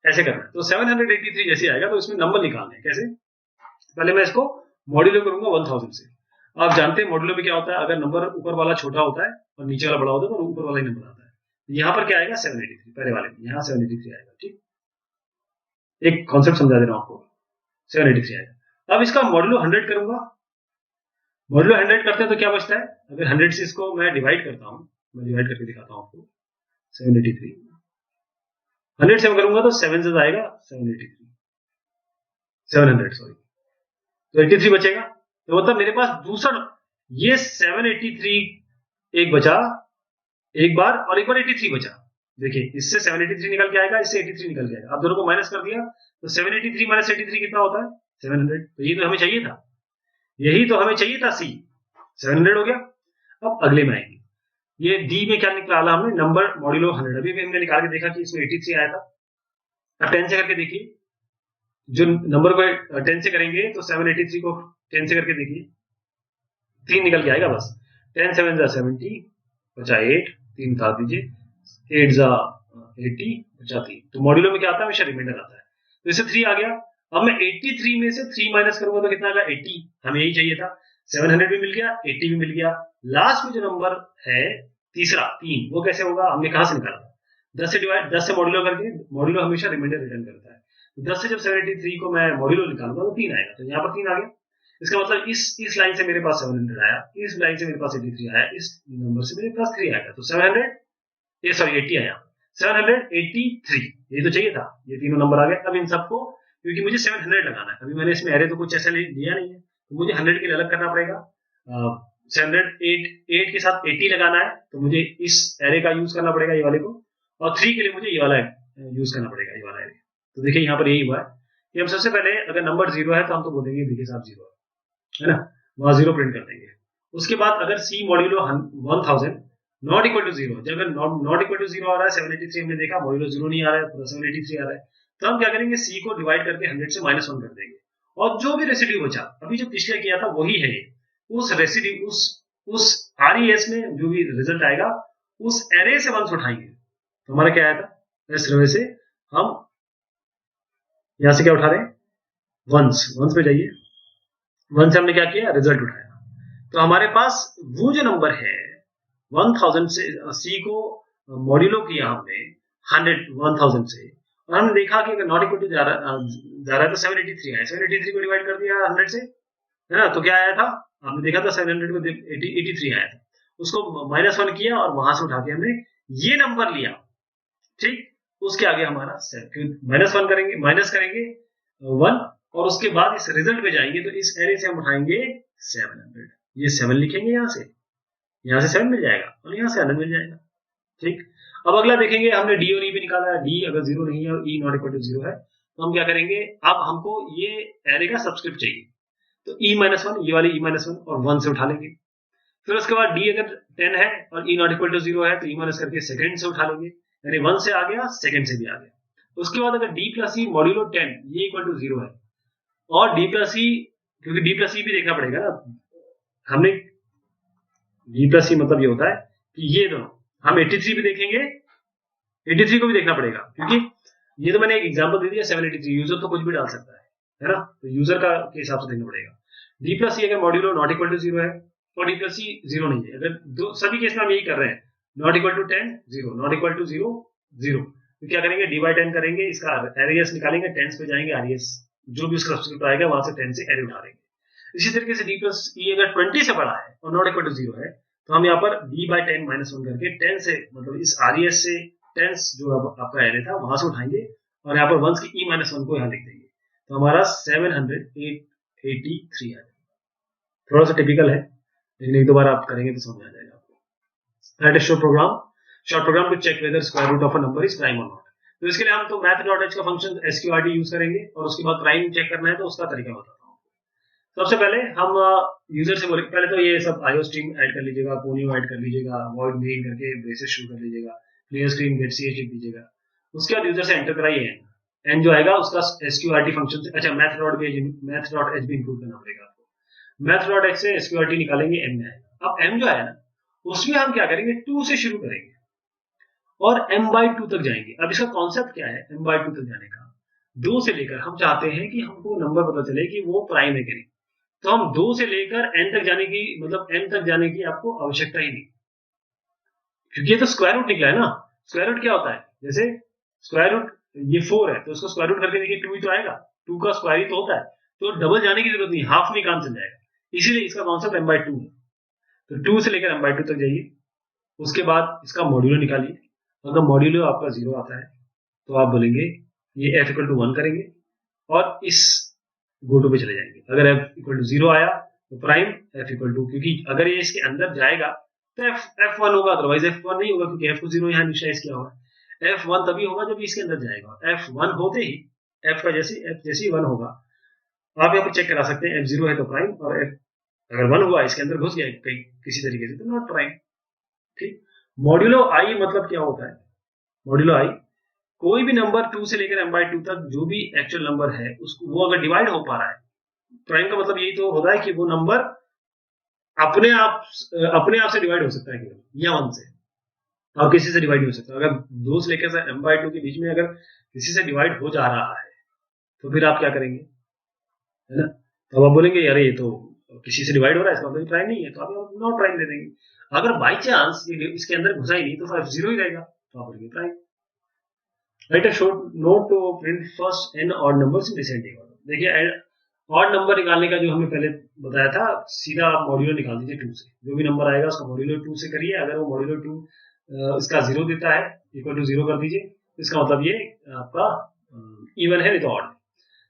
ऐसे करना है। तो 783 जैसे आएगा तो इसमें नंबर निकालना है। कैसे? पहले मैं इसको मॉड्यूलो करूंगा 1000 से। आप जानते हैं मॉड्यूलो में क्या होता है, अगर नंबर ऊपर वाला छोटा होता है और नीचे वाला बड़ा होता है तो ऊपर वाला ही नंबर आता है। यहाँ पर क्या आएगा, 783, पहले वाले में यहाँ 783 आएगा। ठीक, एक कॉन्सेप्ट समझा दे रहा हूँ आपको, 783 आएगा। अब इसका मॉड्यूलो 100 करूंगा, मॉड्यूलो 100 करते हैं तो क्या बचता है, अगर 100 से इसको मैं डिवाइड करता हूँ, मैं डिवाइड करके दिखाता हूँ आपको, 783 100 से मैं करूंगा तो 7 से आएगा 783, 700 सॉरी, तो 83 बचेगा। तो मतलब मेरे पास दूसरा ये 783 एक बचा एक बार, और एक बार 83 बचा। देखिए इससे 783 निकल के आएगा, इससे 83 निकल के आएगा। अब दोनों को माइनस कर दिया तो 783 माइनस 83 कितना होता है? 700। तो ये तो हमें चाहिए था, यही तो हमें चाहिए था, सी 700 हो गया। अब अगले में आएंगे, ये डी में क्या निकाला हमने? Number modulo 100। अभी भी हमने निकाल के देखा कि इसमें 83 आया था। अब 10 से करके देखिए, जो नंबर को 10 से करेंगे तो 783 को 10 से करके देखिए, 3 निकल के आएगा बस। 10 7 जा 70 बचा 8, 3 उतार दीजिए, 8 जा 80 बचा 3। तो मॉड्यूलो में क्या आता है? हमेशा रिमाइंडर आता है। तो इससे 3 आ गया। अब मैं 83 में से 3 माइनस करूंगा तो कितना आएगा? 80। हमें यही चाहिए था। 700 भी मिल गया, 80 भी मिल गया। लास्ट में जो नंबर है तीसरा 3, वो कैसे होगा? हमने कहां से निकाला? 10 से डिवाइड, 10 से मॉड्यूलो करके। मॉड्यूलो हमेशा रिमाइंडर रिटर्न करता है। तो 10 से जब 783 को मैं मॉड्यूलो निकालूंगा तो 3 आएगा। तो यहाँ पर 3 आ गया। इसका मतलब इस लाइन से मेरे पास 700 आया, इस लाइन से मेरे पास 83 आया, इस नंबर से मेरे पास 3 आएगा। तो 700 ये सॉरी 80 आया, 783 ये तो चाहिए था। ये तीनों नंबर आ गए। अब इन सबको, क्योंकि मुझे 700 लगाना है, अभी मैंने इसमें एरे तो कुछ ऐसा लिया नहीं है, तो मुझे 100 के लिए अलग करना पड़ेगा। 708 के साथ 80 लगाना है, तो मुझे इस एरे का यूज करना पड़ेगा, ये वाले को। और 3 के लिए मुझे ये वाला यूज करना पड़ेगा, ये वाला एरे। तो देखिए यहाँ पर यही हुआ है कि हम सबसे पहले अगर नंबर 0 है तो हम तो बोलेंगे देखिए साहब 0 है ना, वहां 0 प्रिंट कर देंगे। उसके बाद अगर सी मॉड्यूलो 1000 नॉट इक्वल टू 0, जब नॉट इक्वल टू 0 आ रहा है, 783 हमने देखा, मॉड्यूलो 0 नहीं आ रहा है, पूरा 783 आ रहा है, तो हम क्या करेंगे? सी को डिवाइड करके 100 से -1 कर देंगे, और जो भी रेसिड्यू बचा, अभी जो पिछले किया था वही है, उस रेसिड्यू उस आरईएस में जो भी रिजल्ट आएगा उस एरे से वंस उठाएंगे। तो हमारा क्या आया था? इस रे से हम यहां से क्या उठा रहे हैं? वंस पे जाइए, वन से हमने क्या किया? रिजल्ट उठाया। तो हमारे पास वो जो नंबर है 1000 से सी को मॉड्यूलो किया हमने 1000 से, और हमने देखा कि अगर नॉट इक्वल टू जा रहा है तो 783 आया। 783 को डिवाइड कर दिया 100 से, है ना, तो क्या आया था? आपने देखा था 700 को 83 आया था। उसको -1 किया और वहां से उठा के हमने ये नंबर लिया, ठीक। उसके आगे हमारा -1 करेंगे, माइनस करेंगे 1, और उसके बाद इस रिजल्ट पे जाएंगे तो इस एरे से हम उठाएंगे 700। ये 7 लिखेंगे, यहाँ से 7 मिल जाएगा और यहाँ से 100 मिल जाएगा, ठीक। अब अगला देखेंगे, हमने डी और ई भी निकाला है। डी अगर 0 नहीं है और ई नॉट इक्वल टू 0 है तो हम क्या करेंगे? अब हमको ये एरे का सबस्क्रिप्ट चाहिए, तो e-1, ये वाली e-1 और 1 से उठा लेंगे। फिर उसके बाद डी अगर 10 है और ई नॉट इक्वल टू 0 है तो ई माइनस करके सेकंड से उठा लेंगे, यानी 1 से आ गया, सेकंड से भी आ गया। उसके बाद अगर डी प्लस ई मॉड्यूलो 10 ये इक्वल टू 0 है, और डी प्लस ई, क्योंकि डी प्लस ई भी देखना पड़ेगा ना, हमने डी प्लस ई मतलब ये होता है कि ये दोनों हम 83 भी देखेंगे, 83 को भी देखना पड़ेगा, क्योंकि ये तो मैंने एक एग्जांपल दे दिया 783, यूजर तो कुछ भी डाल सकता है ना, तो यूजर का के हिसाब से देखना पड़ेगा। डी प्लस ई अगर मॉड्यूलो नॉट इक्वल टू 0 है और डी प्लस ई 0 नहीं है, अगर दो सभी केस में हम यही कर रहे हैं, not equal to 10 0, not equal to 0 0, तो क्या करेंगे? डी बाई 10 करेंगे, इसका एरियस निकालेंगे, 10 पे जाएंगे, आरईएस जो भी उसका सब्स्टिट्यूट आएगा वहां से 10 से एरे उठा लेंगे। इसी तरीके से डी प्लस ई अगर 20 से बड़ा है और नॉट इक्वल टू 0 है तो हम यहाँ पर डी बाई 10 -1 करके 10 से, मतलब इस आरईएस से 10 जो आपका एरे था वहां से उठाएंगे और यहाँ पर 1 की e-1 को यहाँ लिख देंगे, तो हमारा 783 है। थोड़ा सा टिपिकल है, लेकिन एक दो बार आप करेंगे तो समझ आ जाएगा आपको। That is short program to check whether square root of a number is prime और नॉट। तो इसके लिए हम तो math.h का फंक्शन sqrt यूज करेंगे, और उसके बाद प्राइम चेक करना है तो उसका तरीका बताता हूँ। सबसे पहले हम यूजर से बोले, पहले तो ये सब आईओ स्ट्रीम ऐड कर लीजिएगा, पोनियो ऐड कर लीजिएगा, वॉइड मेन करके ब्रेसेस शुरू कर लीजिएगा, क्लियर स्क्रीन गेट ch लिख दीजिएगा। उसके बाद यूजर से एंटर कराइए, एन जो आएगा उसका sqrt फंक्शन से, अच्छा math.h भी इंक्लूड करना पड़ेगा आपको। math.h से sqrt निकालेंगे, m में आएगा। अब m जो आया ना उसमें हम क्या करेंगे? 2 से शुरू करेंगे और m/2 तक जाएंगे। अब इसका कॉन्सेप्ट क्या है m/2 तक जाने का? 2 से लेकर हम चाहते हैं कि हमको नंबर पता चले कि वो प्राइम है कि नहीं, तो हम 2 से लेकर n तक जाने की, मतलब n तक जाने की आपको आवश्यकता ही नहीं, क्योंकि ये तो स्क्वायर रूट निकला है ना। स्क्वायर रूट क्या होता है? जैसे स्क्वायर रूट ये 4 है तो उसको स्क्वायर रूट करके देखिए 2 ही तो आएगा, 2 का स्क्वायर ही तो होता है, तो डबल जाने की जरूरत नहीं, हाफ में काम चल जाएगा। इसीलिए इसका कॉन्सेप्ट m/2 है। तो 2 से लेकर m/2 तक जाइए, उसके बाद इसका मॉड्यूलो निकालिए। अगर मॉड्यूलो आपका 0 आता है तो आप बोलेंगे ये f = 1 करेंगे, और इस गो टू पे चले जाएंगे। अगर f इक्वल टू 0 आया तो प्राइम, f इक्वल टू, क्योंकि अगर ये इसके अंदर जाएगा तो f1 होगा, अदरवाइज f1 नहीं होगा, क्योंकि f को 0 यहाँ इनिशियलाइज किया हुआ है। f1 तभी होगा जब इसके अंदर जाएगा। f1 होते ही f का जैसे 1 होगा, आप यहाँ पर चेक करा सकते हैं f0 है तो प्राइम, और f अगर 1 हुआ इसके अंदर घुस गया किसी तरीके से तो नॉट प्राइम। ठीक। मॉड्यूलो आई मतलब क्या होता है? मॉड्यूलो आई कोई भी नंबर 2 से लेकर m/2 तक जो भी एक्चुअल नंबर है उसको, वो अगर डिवाइड हो पा रहा है, प्राइम का मतलब यही तो होता है कि वो नंबर अपने आप से डिवाइड हो सकता है केवल, या 1 से, और किसी से डिवाइड नहीं हो सकता। अगर 2 से लेकर m/2 के बीच में अगर किसी से डिवाइड हो जा रहा है तो फिर आप क्या करेंगे, है ना? तो आप बोलेंगे अरे ये तो किसी से डिवाइड हो रहा है, इसका मतलब प्राइम नहीं है, तो आप नॉट प्राइम दे देंगे। अगर बाई चांस इसके अंदर घुसा ही नहीं तो f0 ही रहेगा, तो आप बोलेंगे prime. Write a short note to print first n odd numbers in descending order. देखिए ऑड नंबर निकालने का जो हमने पहले बताया था, सीधा आप मॉड्यूलो निकाल दीजिए 2 से, जो भी नंबर आएगा उसका मॉड्यूलो 2 से करिए। अगर वो मॉड्यूलो 2 इसका 0 देता है, इक्वल टू 0 कर दीजिए, इसका मतलब ये आपका इवन है, नहीं तो ऑड।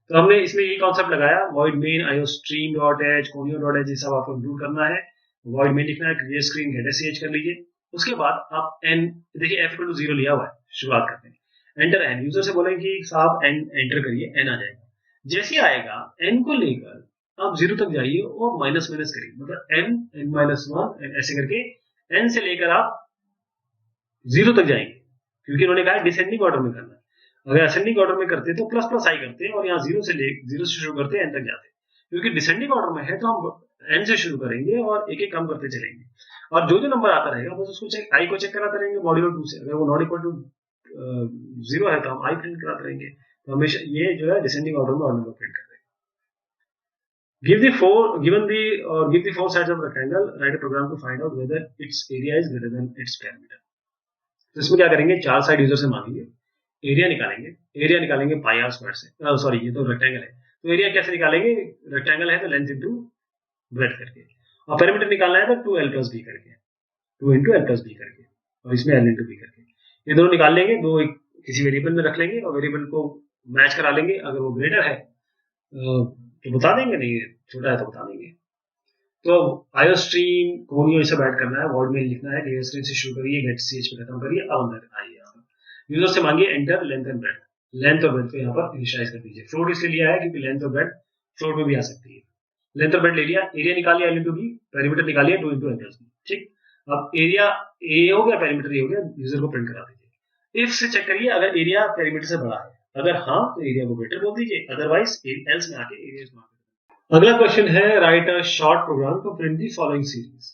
तो हमने इसमें ये कॉन्सेप्ट लगाया, void main iostream dot H conio dot H, ये सब आपको इंक्लूड करना है। वॉइड मेन लिखना है, क्रिएट स्क्रीन गेट sh कर लीजिए। उसके बाद आप n, देखिए f इक्वल टू 0 लिया हुआ है, शुरुआत करते हैं, एंटर n, यूजर से बोलेंगे कि साहब n एंटर करिए, n आ जाएगा। जैसे आएगा n को लेकर आप 0 तक जाइए और माइनस माइनस करिए, मतलब n-1 ऐसे करके n से लेकर आप 0 तक जाएंगे, क्योंकि उन्होंने कहा डिसेंडिंग ऑर्डर में करना है। अगर असेंडिंग ऑर्डर में करते तो प्लस प्लस आई करते हैं, और यहाँ 0 से शुरू करते एन तक जाते। क्योंकि डिसेंडिंग ऑर्डर में है तो हम एन से शुरू करेंगे और एक एक कम करते चलेंगे, और जो जो नंबर आता रहेगा बस उसको आई को चेक कराते रहेंगे मॉड्यूलो 2 से। अगर वो नॉट इक्वल टू 0 है तो हम आई प्रिंट कराते रहेंगे। तो हमेशा ये जो है डिसेंडिंग ऑर्डर में ऑड नंबर प्रिंट कर देंगे। Give the four sides of rectangle, write a program to find out whether its area is greater than its perimeter। तो इसमें क्या करेंगे, 4 साइड यूजर से मांगेंगे, एरिया निकालेंगे पाई आर स्क्वायर से, सॉरी ये तो रेक्टेंगल है, तो एरिया कैसे निकालेंगे, रेक्टेंगल है तो लेंथ इंटू ब्रेड्थ करके, और पेरीमीटर निकालना है तो 2l प्लस बी करके, 2 इंटू एल प्लस बी करके, और इसमें एल इंटू बी करके। ये दोनों निकाल लेंगे, दो किसी वेरिएबल में रख लेंगे और वेरिएबल को मैच करा लेंगे। अगर वो ग्रेटर है तो बता देंगे, नहीं छोटा है तो बता देंगे। तो आईओस्ट्रीम कोनियो ये सब ऐड करना है, वर्ड में लिखना है, आईओस्ट्रीम से शुरू करिए, गेट ch पे खत्म करिए। अब अंदर आइए, यूजर से मांगिए enter length and breadth, length और ब्रेड्थ को यहाँ पर इनिशियलाइज कर दीजिए। फ्लोट इसलिए लिया है क्योंकि लेंथ और ब्रेड्थ फ्लोट में भी आ सकती है। लेंथ और ब्रेड्थ ले लिया, एरिया निकालिए एल इंटू बी, पेरीमीटर निकालिए 2 इंटू एल प्लस बी। ठीक, अब एरिया ए हो गया, पेरीमीटर ए हो गया, यूजर को प्रिंट करा दीजिए। इफ से चेक करिए अगर एरिया पेरीमीटर से बड़ा है, अगर हाँ तो एरिया को ग्रेटर बोल दीजिए, अदरवाइज एल्स में आके एरिया मार्क। अगला क्वेश्चन है, write a short program to print the following series,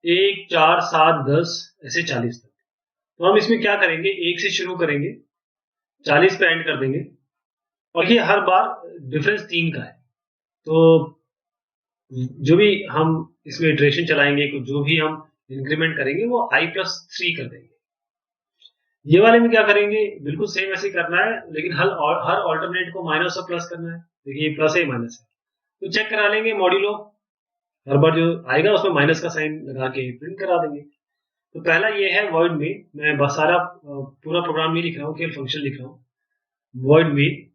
1 4 7 10 ऐसे 40 तक। तो हम इसमें क्या करेंगे, 1 से शुरू करेंगे, 40 पे एंड कर देंगे, और ये हर बार डिफरेंस 3 का है। तो जो भी हम इसमें इटरेशन चलाएंगे, जो भी हम इंक्रीमेंट करेंगे वो i+3 कर देंगे। ये वाले में क्या करेंगे, बिल्कुल सेम ऐसे करना है, लेकिन हर ऑल्टरनेट को माइनस और प्लस करना है। देखिए प्लस है माइनस है, तो चेक करा लेंगे मॉड्यूलो, हर बार जो आएगा उसमें माइनस का साइन लगा के प्रिंट करा देंगे। तो पहला ये है वॉइड में, मैं बस सारा पूरा प्रोग्राम नहीं लिख रहा हूँ, केवल फंक्शन लिख रहा हूँ। वॉइड में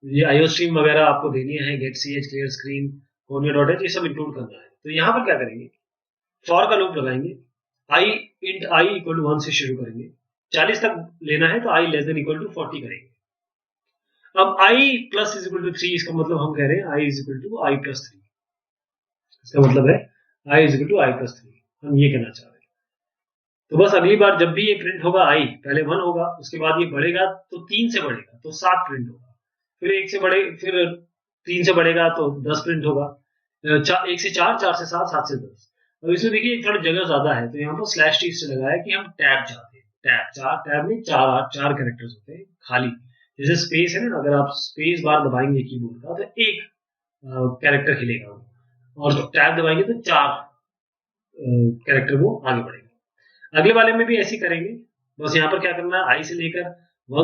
ये आईओस्ट्रीम वगैरह आपको देनी है, get ch, clear screen, conio dot H, ये सब इंक्लूड करना है। तो यहाँ पर क्या करेंगे, फॉर का लूप लगाएंगे, i int i equal to 1 से शुरू करेंगे, 40 तक लेना है तो i less than equal to 40 करेंगे। अब i plus is equal to 3, इसका मतलब हम कह रहे हैं i is equal to i plus 3, इसका मतलब है i is equal to i plus 3, हम ये कहना चाह रहे हैं। तो बस अगली बार जब भी ये प्रिंट होगा i पहले 1 होगा, उसके बाद ये बढ़ेगा तो 3 से बढ़ेगा तो 7 प्रिंट होगा, फिर 1 से बढ़े, फिर 3 से बढ़ेगा तो 10 प्रिंट होगा, 1 से 4, 4 से 7, 7 से 10। अब इसमें देखिए थोड़ा जगह ज्यादा है, तो यहाँ पर स्लैश टी से लगाया कि हम टैब चाहते हैं, टैब में चार कैरेक्टर्स होते हैं खाली, जैसे स्पेस है ना, अगर आप स्पेस बार दबाएंगे कीबोर्ड का तो एक कैरेक्टर खिलेगा वो, और टैब दबाएंगे तो 4 कैरेक्टर वो आगे बढ़ेगा। अगले वाले में भी ऐसे करेंगे, बस यहाँ पर क्या करना है, 1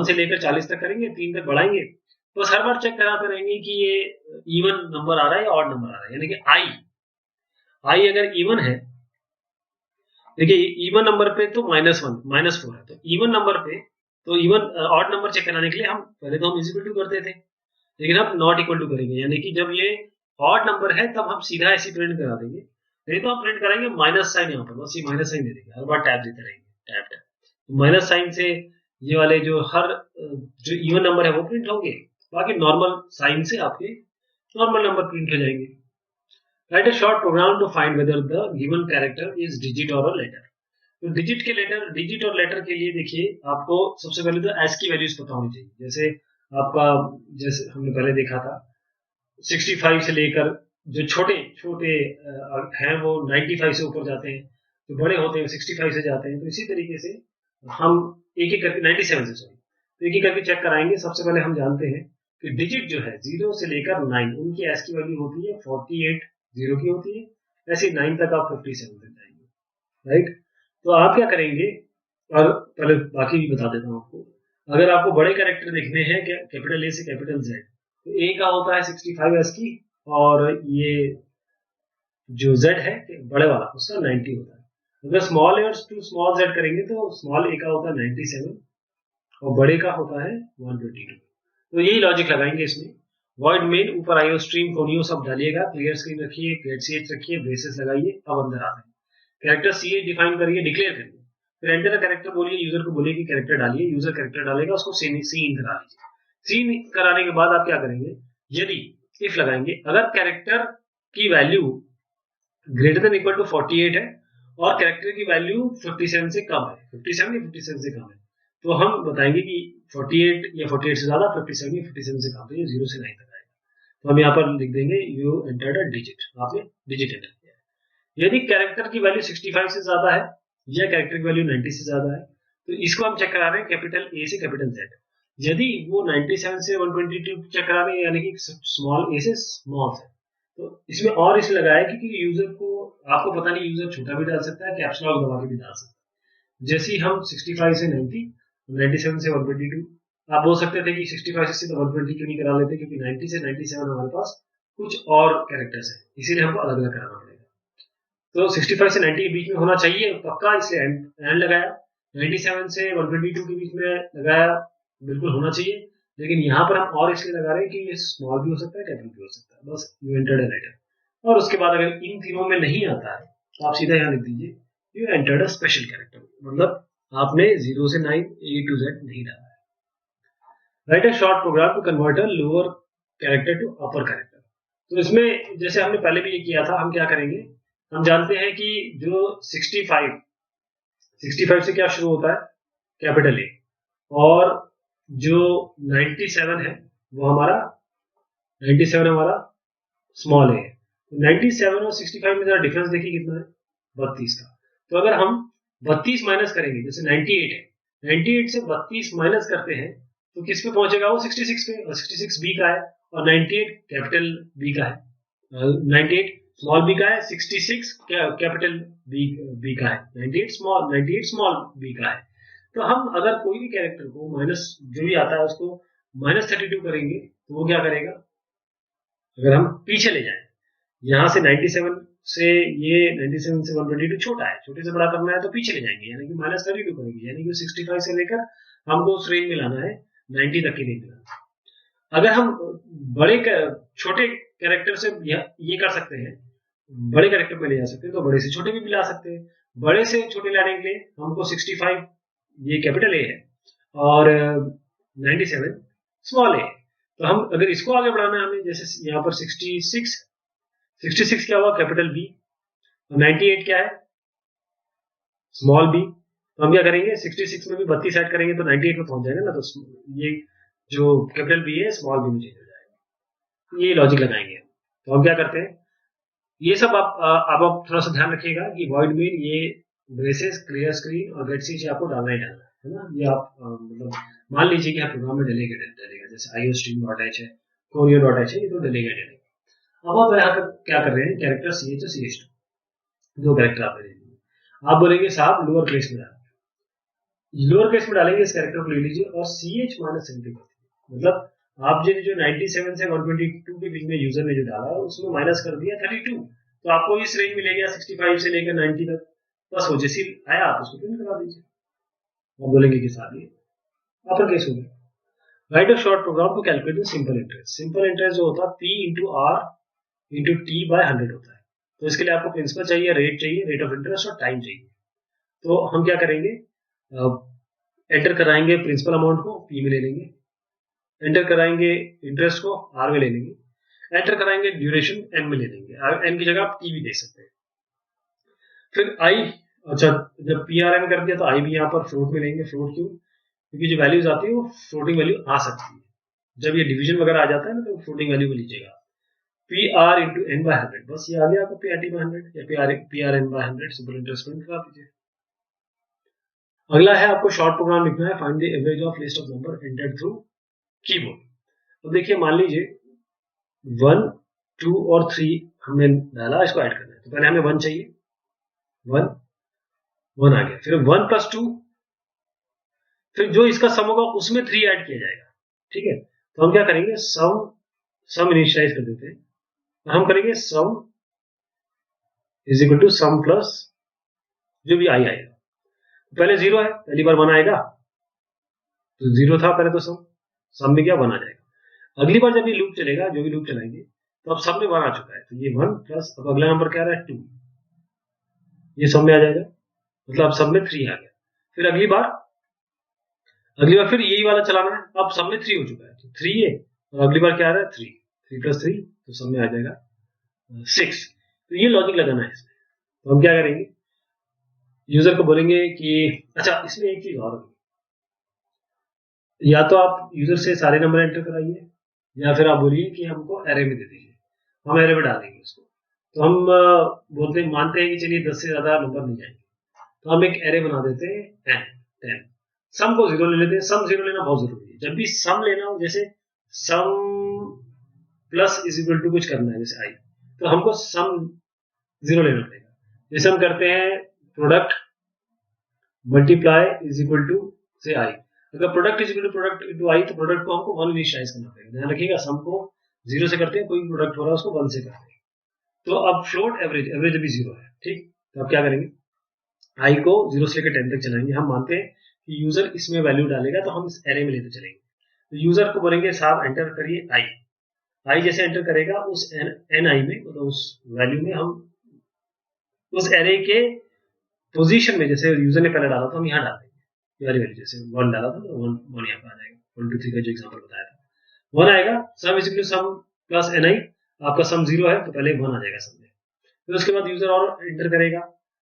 से लेकर 40 तक करेंगे, 3 तक बढ़ाएंगे, बस हर बार चेक कराते रहेंगे कि ये इवन नंबर आ रहा है या ऑड नंबर आ रहा है, यानी कि आई अगर इवन है, देखिए इवन नंबर पे तो -1 -4 है, तो इवन नंबर पे, तो इवन ऑड नंबर चेक कराने के लिए हम पहले तो हम इज इक्वल टू करते थे, लेकिन हम नॉट इक्वल टू करेंगे, यानी कि जब ये ऑड नंबर है तब हम सीधा ऐसी प्रिंट करा देंगे, नहीं तो हम प्रिंट कराएंगे माइनस साइन यहाँ पर, बस ये माइनस साइन दे देंगे, हर बार टैब देते रहेंगे, टैब टैब। तो माइनस साइन से ये वाले जो जो इवन नंबर है वो प्रिंट होंगे, बाकी नॉर्मल साइन से आपके नॉर्मल नंबर प्रिंट हो जाएंगे। Write a short program to find whether the given character is digit और अ लेटर। तो डिजिट और लेटर के लिए देखिए आपको सबसे पहले तो एस की वैल्यूज पता होनी चाहिए। जैसे आपका, जैसे हमने पहले देखा था 65 से लेकर जो छोटे छोटे हैं वो 95 से ऊपर जाते हैं, जो बड़े होते हैं 65 से जाते हैं। तो इसी तरीके से हम एक एक करके 97 से, सॉरी, तो एक एक करके चेक कराएंगे। सबसे पहले हम जानते हैं कि डिजिट जो है 0 से लेकर 9 उनकी एस की वैल्यू होती है 48 0 की होती है, ऐसे 9 तक आप 57 तक जाएंगे। राइट, तो आप क्या करेंगे, और पहले बाकी भी बता देता हूँ आपको। अगर आपको बड़े कैरेक्टर देखने हैं कैपिटल ए से कैपिटल जेड, तो ए का होता है 65 एस की, और ये जो जेड है बड़े वाला उसका 90 होता है। अगर small A to small Z करेंगे तो स्मॉल ए का होता है 97 और बड़े का होता है 122। तो यही लॉजिक लगाएंगे इसमें। वॉइड मेन, ऊपर आईओ स्ट्रीम फोनियो सब डालिएगा, क्लियर स्क्रीन रखिए, गेट ch रखिए, ब्रेसेस लगाइए, अब अंदर आते हैं। कैरेक्टर ch डिफाइन करिए, डिक्लेयर करिए, फिर एंटर कैरेक्टर बोलिए, यूजर को बोलिए कि कैरेक्टर डालिए, यूजर कैरेक्टर डालेगा, उसको सीन करा लीजिए। सीन कराने के बाद आप क्या करेंगे, यदि इफ लगाएंगे, अगर कैरेक्टर की value greater than equal to 48 है और कैरेक्टर की वैल्यू 57 से कम है, 57 या 57 से कम है, तो हम बताएंगे कि 48 या 48 से ज्यादा, 57 या 57 से कम, तो ये 0 से 9 तक आएगा। तो हम यहाँ पर लिख देंगे यू एंटर्ड अ डिजिट, आपने डिजिट एंटर किया है। यदि कैरेक्टर की वैल्यू 65 से ज्यादा है या कैरेक्टर की वैल्यू 90 से ज्यादा है, तो इसको हम चेक करा रहे हैं कैपिटल ए से कैपिटल जेड। यदि वो 97 से 122 चेक करा रहे हैं, यानी कि स्मॉल ए से स्मॉल से, तो इसमें और इसलिए लगाया क्योंकि यूजर को, आपको पता नहीं, यूजर छोटा भी डाल सकता है, कैप्स लॉक दबा के भी डाल सकता है। जैसे ही हम 65 से 90, 97 से 122, आप बोल सकते थे कि 65 से तो 120 क्यों नहीं करा लेते, क्योंकि 90 से 97 हमारे पास कुछ और कैरेक्टर्स है, इसीलिए हमको अलग अलग कराना पड़ेगा। तो 65 से 90 के बीच में होना चाहिए पक्का, इसलिए एंड लगाया। 97 से 122 के बीच में लगाया, बिल्कुल होना चाहिए। लेकिन यहाँ पर हम और इसलिए लगा रहे हैं कि ये स्मॉल भी हो सकता है, कैपिटल भी हो सकता है, बस यू एंटर्ड अ लेटर। और उसके बाद अगर इन तीनों में नहीं आता है तो आप सीधा यहाँ लिख दीजिए you entered a special character, मतलब आपने 0 से 9 ए टू जेड नहीं डाला है। Write a short program to convert a lower character to upper character. तो इसमें जैसे हमने पहले भी ये किया था, हम क्या करेंगे, हम जानते हैं कि जो 65 से क्या शुरू होता है, कैपिटल ए, और जो 97 है वो हमारा 97 हमारा स्मॉल ए है। तो 97 और 65 में जरा डिफरेंस देखिए कितना है, 32 का। तो अगर हम 32 माइनस करेंगे, जैसे 98 है, 98 से 32 माइनस करते हैं तो किस पे पहुंचेगा वो, 66 पे, और 66 बी का है, और 98 कैपिटल बी का है, 98 स्मॉल बी का है, 66 कैपिटल बी का है, 98 स्मॉल बी का है। तो हम अगर कोई भी कैरेक्टर को माइनस जो भी आता है उसको -32 करेंगे तो वो क्या करेगा, अगर हम पीछे ले जाएं, यहाँ से 97 से, ये 97 से 122 छोटा है, छोटे से बड़ा करना है तो पीछे ले जाएंगे, यानी कि -32 करेंगे, यानी कि 65 से लेकर हमको उस रेंज में लाना है, 90 तक की रेंज में लाना है। अगर हम छोटे कैरेक्टर से ये कर सकते हैं, बड़े कैरेक्टर में ले जा सकते हैं, तो बड़े से छोटे भी ला सकते हैं। बड़े से छोटे लाने के लिए हमको 65 ये कैपिटल ए है और 97 स्मॉल ए। तो हम अगर इसको आगे बढ़ाना है हमें, जैसे यहाँ पर 66 क्या हुआ, कैपिटल बी, और 98 क्या है, स्मॉल बी। तो हम क्या करेंगे, 66 में भी 32 ऐड करेंगे तो 98 में पहुंच जाएगा ना, तो ये जो कैपिटल बी है स्मॉल बी में चेंज हो जाएगा। ये लॉजिक लगाएंगे। तो हम क्या करते हैं, ये सब आप थोड़ा सा ध्यान रखिएगा कि वॉइड मेन, ये ब्रेसेस, क्लियर स्क्रीन और गेट ch आपको डालना ही डालना है ना। ये आप मतलब मान लीजिए कि आप प्रोग्राम में डलेगा, जैसे iostream.h है, choreo.h है, ये तो डलेगा। अब आप यहाँ पर क्या कर रहे हैं, कैरेक्टर ch और ch2, दो कैरेक्टर आप ले लीजिए। आप बोलेंगे साहब लोअर केस में डालेंगे, लोअर केस में डालेंगे, इस कैरेक्टर को ले लीजिए और ch -70, मतलब आप जो 97 से 122 के बीच में यूजर ने जो डाला है उसमें माइनस कर दिया 32, तो आपको इस रेंज में ले गया 65 से लेकर 90 तक। बस वो जैसे आया आप उसको प्रिंट करा दीजिए। आप बोलेंगे कि साहब ये अपर केस हो गया। Write a short program to calculate the simple interest. Simple interest जो होता है P into R into T by 100 होता है। तो इसके लिए आपको प्रिंसिपल चाहिए, रेट ऑफ इंटरेस्ट और टाइम चाहिए। तो हम क्या करेंगे, एंटर कराएंगे प्रिंसिपल अमाउंट को P में ले लेंगे, एंटर कराएंगे इंटरेस्ट को R में ले लेंगे, एंटर कराएंगे ड्यूरेशन N में ले लेंगे। N की जगह आप T भी दे सकते हैं। फिर I, अच्छा जब PRN कर दिया तो I भी यहाँ पर फ्लोट में लेंगे। फ्लोट क्यों? क्योंकि जो वैल्यूज आती है वो फ्लोटिंग वैल्यू आ सकती है। जब ये डिवीजन वगैरह आ जाता है ना तो फ्लोटिंग वैल्यू में लीजिएगा। PR इंटू एन बाय 100, बस ये आ गया आपका PRT बाय 100 या PRN बाय 100। सिंपल इंटरेस्ट में लगा दीजिए। अगला है आपको शॉर्ट प्रोग्राम लिखना है, find the average of list of number entered through keyboard. तो देखिए मान लीजिए 1, 2 और 3 हमने डाला, इसको ऐड करना है। तो पहले हमें 1 चाहिए, 1 आ गया। फिर 1 प्लस 2, फिर जो इसका सम होगा उसमें 3 ऐड किया जाएगा। ठीक है, तो हम क्या करेंगे, सम इनिशियलाइज कर देते हैं। हम करेंगे sum is equal to sum plus जो भी आई आएगा। पहले 0 है, पहली बार 1 आएगा तो 0 था पहले, तो सम में क्या 1 आ जाएगा। अगली बार जब ये लूप चलेगा, जो भी लूप चलाएंगे, तो अब सब में 1 आ चुका है, तो ये 1 प्लस अब अगला नंबर क्या आ रहा है 2, ये सब में आ जाएगा, मतलब अब सब में 3 आ गया। फिर अगली बार फिर यही वाला चलाना है। अब सब में 3 हो चुका है, तो 3 है, और अगली बार क्या आ रहा है 3 प्लस 3, तो सब में आ जाएगा 6। तो ये लॉजिक लगाना है इसमें। तो हम क्या करेंगे, यूजर को बोलेंगे कि अच्छा इसमें एक चीज और, या तो आप यूजर से सारे नंबर एंटर कराइए, या फिर आप बोलिए कि हमको एरे में दे दीजिए, हम एरे में डाल देंगे उसको। तो हम बोलते मानते हैं कि चलिए 10 से ज्यादा नंबर नहीं जाएंगे, तो हम एक एरे बना देते हैं 10। सम को 0 ले लेते हैं। सम 0 लेना बहुत जरूरी है। जब भी सम लेना हो, जैसे सम प्लस इज इक्वल टू कुछ करना है जैसे आई, तो हमको सम 0 लेना पड़ेगा। जैसे हम करते हैं product multiply is equal to से आई, अगर product is equal to product into i, तो प्रोडक्ट को हमको 1 इनिशियलाइज करना पड़ेगा। ध्यान रखिएगा, सम को 0 से करते हैं, कोई प्रोडक्ट हो रहा है उसको 1 से करते हैं। तो अब फ्लोट एवरेज अभी 0 है, ठीक। तो अब क्या करेंगे, आई को 0 से लेकर 10 तक चलाएंगे। हम मानते हैं कि यूजर इसमें वैल्यू डालेगा, तो हम इस एरे में लेते चलेंगे। तो यूजर को बोलेंगे साहब एंटर करिए आई जैसे एंटर करेगा उस एन आई में, मतलब उस वैल्यू में, हम उस एरे के पोजीशन में, जैसे यूजर ने पहले डाला था हम यहाँ डाल देंगे वाली वैल्यू। जैसे 1 डाला था तो 1 यहाँ पर आ जाएगा। 1 2 3 का जो एग्जांपल बताया था 1 आएगा। Sum is equal to sum plus n i, आपका सम 0 है तो पहले 1 आ जाएगा सम में। फिर उसके बाद यूजर और एंटर करेगा,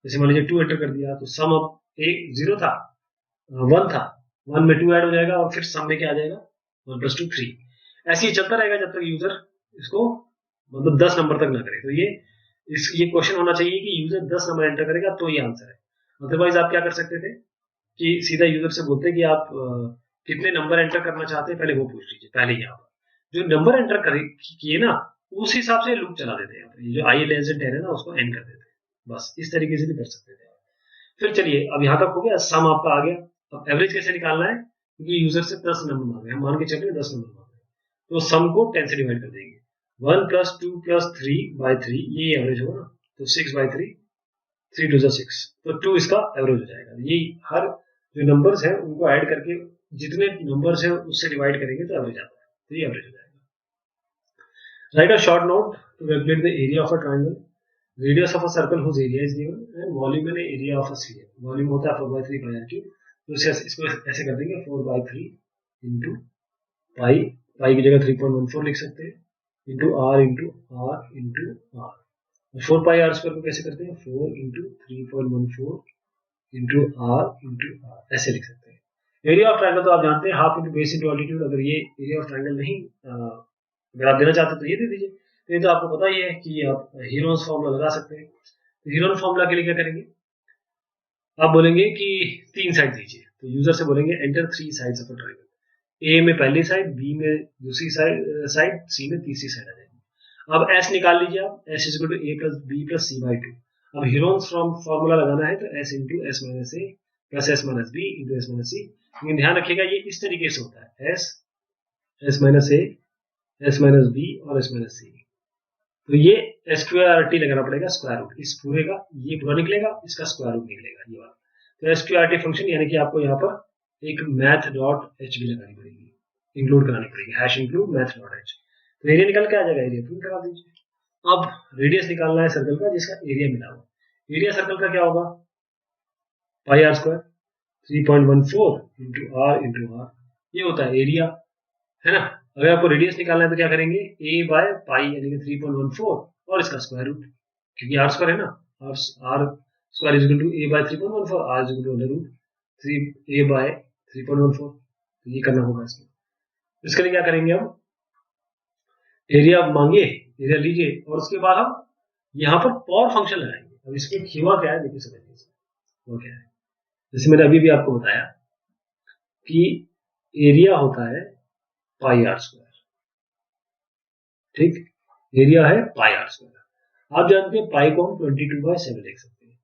जैसे मान लीजिए 2 एंटर कर दिया, तो सम अब 0 था, 1 था, 1 में 2 ऐड हो जाएगा, और फिर सम में क्या आ जाएगा 1 प्लस 2 3। ऐसे ही चलता रहेगा जब तक यूजर इसको मतलब 10 नंबर तक ना करे। तो ये क्वेश्चन होना चाहिए कि यूजर 10 नंबर एंटर करेगा तो ये आंसर है। अदरवाइज आप क्या कर सकते थे कि सीधा यूजर से बोलते कि आप कितने नंबर एंटर करना चाहते हैं, पहले वो पूछ लीजिए। पहले यहाँ पर जो नंबर एंटर किए ना, उस हिसाब से लूप चला देते हैं। जो आई लेस देन 10 है ना, उसको एंड कर देते हैं। बस इस तरीके से भी कर सकते थे। फिर चलिए अब यहाँ तक हो गया, सम आपका आ गया। अब एवरेज कैसे निकालना है, क्योंकि यूजर से 10 नंबर मांगे, हम मान के चल रहे 10 नंबर मांगे, तो सम को 10 से डिवाइड कर देंगे। 1 प्लस 2 प्लस 3 बाई 3, ये एवरेज होगा ना, तो 6 बाई 3, 3 टू 6, तो 2 इसका एवरेज हो जाएगा। ये हर जो नंबर्स है उनको ऐड करके जितने नंबर्स है उससे डिवाइड करेंगे तो एवरेज आता है, तो ये एवरेज हो जाएगा। Write a short note to calculate the area of a triangle, radius of a circle whose area is given and volume and area of a sphere. Volume होता है 4/3 पाई आर क्यूब, तो इसको ऐसे कर देंगे 4/3 इंटू पाई की जगह 3.14 लिख सकते हैं, into R into R. 4 pi R square को कैसे करते हैं, 4 इंटू 3.14 इंटू आर, ऐसे लिख सकते हैं। एरिया ऑफ ट्रायंगल तो आप जानते हैं, half into base into altitude. अगर ये एरिया ऑफ ट्रायंगल नहीं अगर आप देना चाहते हैं तो ये दे दीजिए। नहीं तो आपको पता ही है कि आप हीरोन्स फॉर्मूला लगा सकते हैं। तो हीरोन फॉर्मूला के लिए क्या करेंगे, आप बोलेंगे कि 3 साइड दीजिए। तो यूजर से बोलेंगे enter 3 sides of a triangle. A में पहली साइड, बी में दूसरी साइड, सी में तीसरी साइड आ जाएगी। अब एस निकाल लीजिए आप, s is equal to a plus b plus c by 2। अब हीरोन्स फॉर्मूला लगाना है तो s into s minus a plus s minus b into s minus c. लेकिन ध्यान रखिएगा ये इस तरीके से होता है, s minus a, s minus b और एस माइनस सी। तो ये SQRT लगाना पड़ेगा, स्क्वायर रूट इस पूरे का, ये पूरा निकलेगा, इसका स्क्वायर रूट निकलेगा ये वाला। तो SQRT फंक्शन यानी कि आपको यहाँ पर एक मैथ डॉट एच बी लगानी पड़ेगी। इंक्लूड करानी पड़ेगी, hash include math dot H. तो एरिया निकल के आ जाएगा, एरिया प्रिंट करा दीजिए। अब रेडियस निकालना है सर्कल का जिसका एरिया मिला हुआ। एरिया सर्कल का क्या होगा, पाई आर स्क्वायर, 3.14 इंटू आर, ये होता है एरिया, है ना। अगर आपको रेडियस निकालना है तो क्या करेंगे, ए बाय पाई यानी कि 3.14 और इसका स्क्वायर रूट, क्योंकि आर स्क्वायर है ना, R square is equal to A by 3.14, R is equal to under root 3 A by 3.14। तो ये करना होगा इसमें। इसके लिए क्या करेंगे, हम एरिया मांगे, एरिया लीजिए और उसके बाद हम यहाँ पर पावर फंक्शन लगाएंगे। अब इसमें हुआ क्या है देखिए, समझिए वो क्या है। जैसे मैंने अभी भी आपको बताया कि एरिया होता है पाई आर स्क्वायर, ठीक, एरिया है पाई आर स्क्वायर। आप जानते हैं पाई को हम 22/7 लिख सकते हैं,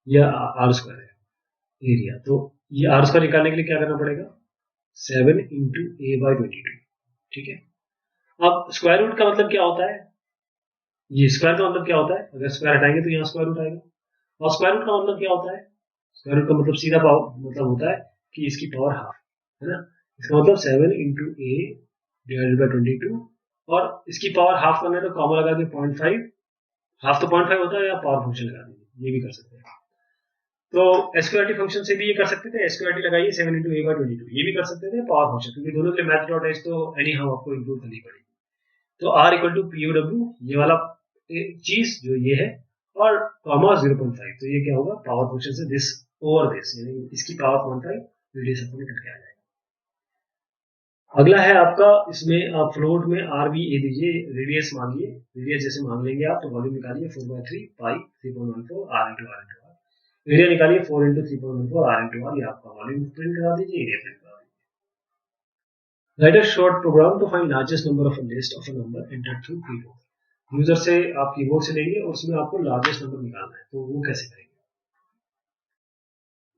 यह आर स्क्वायर है एरिया। तो ये आर स्क्वायर निकालने के लिए क्या करना पड़ेगा, 7 इंटू ए बाय 22, ठीक है। अब स्क्वायर रूट का मतलब क्या होता है, ये स्क्वायर का मतलब क्या होता है, अगर स्क्वायर हटाएंगे तो यहाँ स्क्वायर रूट आएगा। और स्क्वायर रूट का मतलब क्या होता है, स्क्वायर रूट का मतलब सीधा पावर मतलब होता है कि इसकी पावर हाफ, है ना। इसका मतलब 7 इंटू ए डिवाइडेड बाई 22, और इसकी पावर हाफ करना है तो कॉमन लगा के 0.5, हाफ तो 0.5 होता है, या पावर फंक्शन लगा दीजिए, ये भी कर सकते हैं। तो एसक्यूआरटी फंक्शन से भी ये कर सकते थे, एसक्यूआरटी लगाइए 7 इंटू ए बाई 22, ये भी कर सकते थे पावर फंक्शन, क्योंकि दोनों के लिए मैथ डॉट एच तो एनी हाउ आपको इंक्लूड करनी पड़ेगी। तो R equal to P W, ये वाला चीज जो ये है, और कॉमा 0.5, तो ये क्या होगा, पावर फंक्शन से दिस ओवर दिस, यानी इसकी पावर 0.5 रेडियस अपने करके आ जाएगा। अगला है आपका, इसमें आप फ्लोट में आर बी ए दीजिए, रेडियस मांगिए, रेडियस जैसे मांग लेंगे आप तो वॉल्यूम निकालिए 4/3 पाई 3.14 आर इंटू आर, एरिया निकालिए 4 इंटू 3.14 आर इंटू आर, ये आपका वॉल्यूम प्रिंट करा दीजिए, एरिया प्रिंट करा दीजिए। Write a short program to find largest number of a list of a number entered through keyboard. User से आप कीबोर्ड से लेंगे और उसमें आपको लार्जेस्ट नंबर निकालना है, तो वो कैसे करेंगे।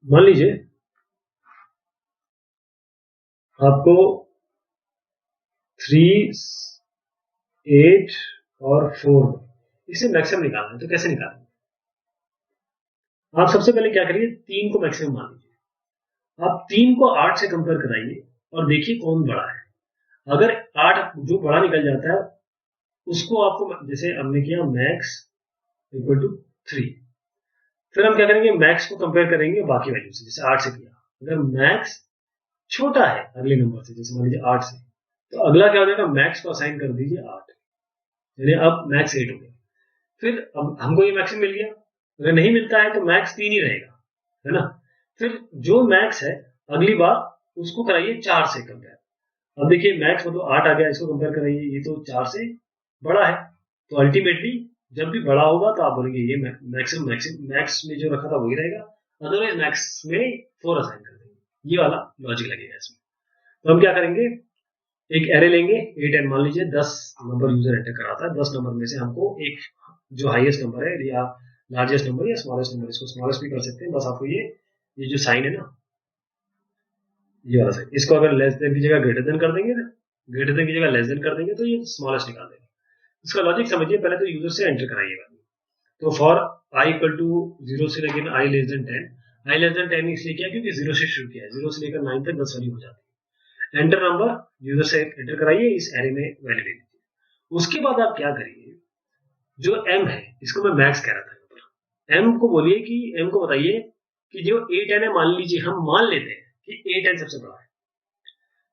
मान लीजिए आपको 3, 8 और 4 इसे मैक्सिमम निकालना है, तो कैसे निकालेंगे। आप सबसे पहले क्या करिए, 3 को मैक्सिमम मान लीजिए। आप 3 को 8 से कंपेयर कराइए और देखिए कौन बड़ा है। अगर 8 जो बड़ा निकल जाता है उसको आपको, जैसे हमने किया मैक्स इक्वल टू 3, फिर हम क्या करेंगे, मैक्स को कंपेयर करेंगे बाकी वैल्यू से, जैसे 8 से किया। अगर मैक्स छोटा है अगले नंबर से, जैसे मान लीजिए 8 से, तो अगला क्या हो जाएगा, मैक्स को असाइन कर दीजिए 8, यानी अब मैक्स 8 हो गया। फिर अब हमको ये मैक्सिमम मिल गया, अगर नहीं मिलता है तो मैक्स 3 ही रहेगा, है ना। फिर जो मैक्स है अगली बार उसको कराइए 4 से कंपेयर। अब देखिए मैक्स मतलब 8 आ गया, इसको कंपेयर कराइए, ये तो 4 से बड़ा है, तो अल्टीमेटली जब भी बड़ा होगा तो आप बोलेंगे ये मैक्सिमम मैक्स में जो रखा था वही रहेगा, अदरवाइज मैक्स में 4 असाइन कर देंगे, ये वाला लॉजिक लगेगा इसमें। तो हम क्या करेंगे, एक एरे लेंगे 8 एंड मान लीजिए 10 नंबर यूजर एंटर कराता है, 10 नंबर में से हमको एक जो हाईएस्ट नंबर है या लार्जेस्ट नंबर या स्मॉलेस्ट नंबर, इसको स्मॉलेस्ट भी कर सकते हैं, बस आपको ये जो साइन है ना, ये वाला साइन, इसको अगर लेस देन की जगह ग्रेटर देन कर देंगे, ग्रेटर देन की जगह लेस देन कर देंगे तो ये स्मॉलेस्ट निकाल देंगे। इसका लॉजिक समझिए, पहले तो यूजर से एंटर कराइएगा। तो फॉर आई इक्वल टू 0 से लेकर आई लेस देन 10, आई लेस देन 10 इसलिए किया क्योंकि 0 से शुरू किया है, 0 से लेकर 9 तक 10 वैल्यू हो जाती है। एंटर नंबर यूजर से एंटर कराइए, इस एरे में वैल्यू दे दीजिए। उसके बाद आप क्या करिए, जो m है इसको मैं मैक्स कह रहा था, m को बोलिए कि m को बताइए कि जो 8n है, मान लीजिए हम मान लेते हैं कि 8n सबसे बड़ा है।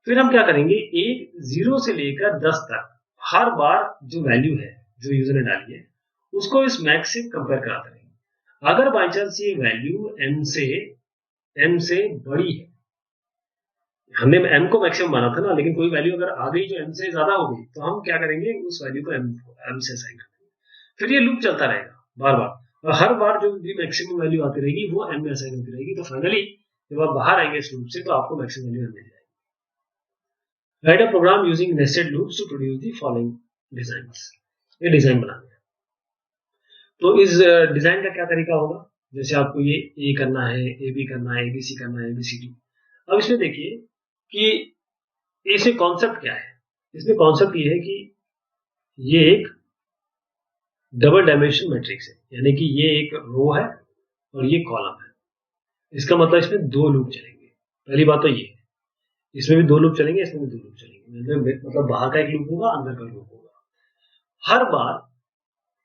फिर हम क्या करेंगे, एक 0 से लेकर 10 तक हर बार जो वैल्यू है जो यूजर ने डाली है उसको इस मैक्स से कंपेयर कराते रहेंगे। अगर बाई चांस ये वैल्यू m से बड़ी है, हमने m को मैक्सिमम माना था ना, लेकिन कोई वैल्यू अगर आ गई जो m से ज्यादा हो गई तो हम क्या करेंगे, उस वैल्यू को m से असाइन कर देंगे। फिर ये लूप चलता रहेगा बार बार, और हर बार जो भी मैक्सिमम वैल्यू आती रहेगी वो m में असाइन होती रहेगी। तो फाइनली जब आप बाहर आएंगे इस लूप से तो आपको मैक्सिमम वैल्यू मिल जाएगी। Write a program using nested loops to produce the following designs. ये डिजाइन बनाना है, तो इस डिजाइन का क्या तरीका होगा, जैसे आपको ये ए करना है, ए बी करना है, एबीसी करना है, एबीसीडी। अब इसमें देखिए कि इसमें कॉन्सेप्ट क्या है, इसमें कॉन्सेप्ट ये है कि ये एक डबल डायमेंशन मैट्रिक्स है, यानी कि ये एक रो है और ये कॉलम है। इसका मतलब इसमें 2 लूप चलेंगे। पहली बात तो ये, इसमें भी 2 लूप चलेंगे, इसमें भी 2 लूप चलेंगे, मतलब बाहर का एक लूप होगा, अंदर का लूप होगा। हर बार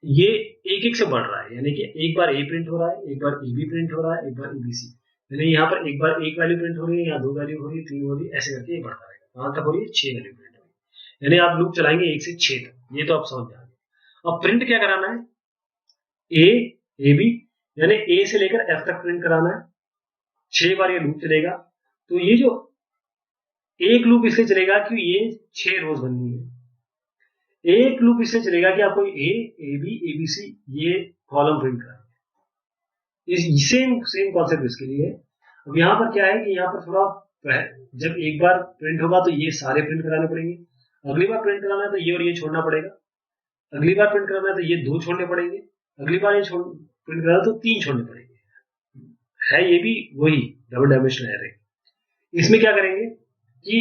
ये एक एक से बढ़ रहा है, यानी कि एक बार ए प्रिंट हो रहा है, एक बार ए बी प्रिंट हो रहा है, एक बार ए बी सी, यानी यहाँ पर एक बार एक वैल्यू प्रिंट हो रही है, यहाँ 2 वैल्यू हो रही है, 3 हो रही है, ऐसे करके ये बढ़ता रहेगा। कहाँ तक हो रही है? 6 वैल्यू प्रिंट हो रही है, यानी आप लूप चलाएंगे 1 से 6 तक, ये तो आप समझ जाएंगे। अब प्रिंट क्या कराना है? ए, ए बी, यानी ए से लेकर एफ तक प्रिंट कराना है। 6 बार ये लूप चलेगा, तो ये जो एक लूप इसलिए चलेगा कि ये 6 रोज बननी है। एक लूप इसलिए चलेगा कि आपको ए, A B, A B C ये कॉलम प्रिंट कराना है। सेम सेम कॉन्सेप्ट इसके लिए है। अब यहाँ पर क्या है कि यहाँ पर थोड़ा, जब एक बार प्रिंट होगा तो ये सारे प्रिंट कराने पड़ेंगे, अगली बार प्रिंट कराना है तो ये और ये छोड़ना पड़ेगा, अगली बार प्रिंट कराना है तो ये 2 छोड़ने पड़ेंगे, अगली बार ये प्रिंट कराना है तो 3 छोड़ने पड़ेंगे। है ये भी वही डबल डायमेंशनल एरे। इसमें क्या करेंगे कि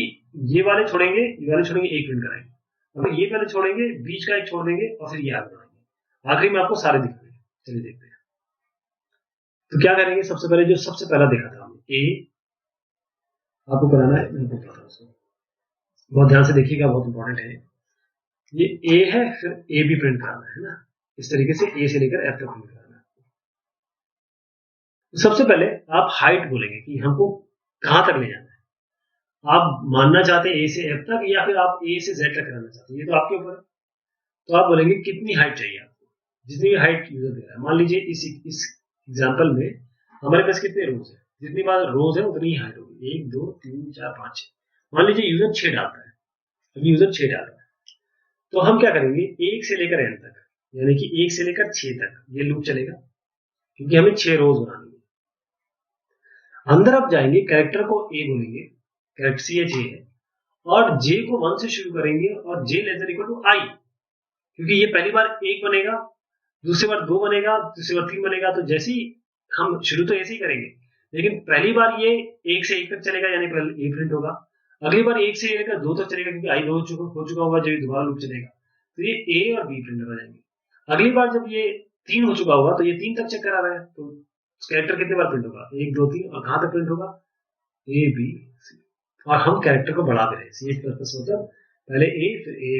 ये वाले छोड़ेंगे, ये वाले छोड़ेंगे, एक प्रिंट कराएंगे, अगर ये पहले छोड़ेंगे, बीच का एक छोड़ देंगे और फिर ये आगे बढ़ाएंगे, आखिरी में आपको सारे दिखाएंगे। चलिए देखते हैं। तो क्या करेंगे? सबसे पहले जो सबसे पहला देखा था हमने ए, आपको कराना है, मेरे को पता है, बहुत ध्यान से देखिएगा, बहुत इंपॉर्टेंट है। ये ए है, फिर ए भी प्रिंट कराना है ना, इस तरीके से ए से लेकर एफ तक प्रिंट कराना है। तो सबसे पहले आप हाइट बोलेंगे कि हमको कहां तक ले जाना है, आप मानना चाहते हैं ए से एफ तक या फिर आप ए से जेड तक कराना चाहते हैं, ये तो आपके ऊपर है। तो आप बोलेंगे कितनी हाइट चाहिए आपको, जितनी भी हाइट यूजर दे रहा है। मान लीजिए इस एग्जांपल में हमारे पास कितने रोज है, जितनी बार रोज है उतनी ही हाइट होगी, 1 2 3 4 5 6। मान लीजिए यूजर 6 डालता है, अभी यूजर 6 डाल रहा है, तो हम क्या करेंगे, 1 से लेकर एन तक, यानी कि 1 से लेकर 6 तक ये लूप चलेगा, क्योंकि हमें 6 रोज बनानी है। अंदर आप जाएंगे, कैरेक्टर को ए बोलेंगे, कैरेक्टर सी जे है, और जे को 1 से शुरू करेंगे और जे लेस इक्वल टू आई, क्योंकि ये पहली बार 1 बनेगा, दूसरी बार 2 बनेगा, तीसरी बार 3 बनेगा। तो जैसे ही हम शुरू तो ऐसे ही करेंगे, लेकिन पहली बार ये 1 से 1 तक चलेगा, यानी पहले ए प्रिंट होगा, अगली बार 1 से लेकर 2 तक चलेगा, क्योंकि आई 2 हो चुका होगा, जब दोबारा लूप चलेगा तो ये ए और बी प्रिंट हो जाएंगे। अगली बार जब ये 3 हो चुका होगा तो ये 3 तक चेक करा रहा है, तो कैरेक्टर कितने बार प्रिंट होगा, 1 2 3, और कहां तक प्रिंट होगा, ए बी सी, और हम कैरेक्टर को बढ़ा दे रहे हैं, सी पर्पस मतलब पहले ए फिर ए,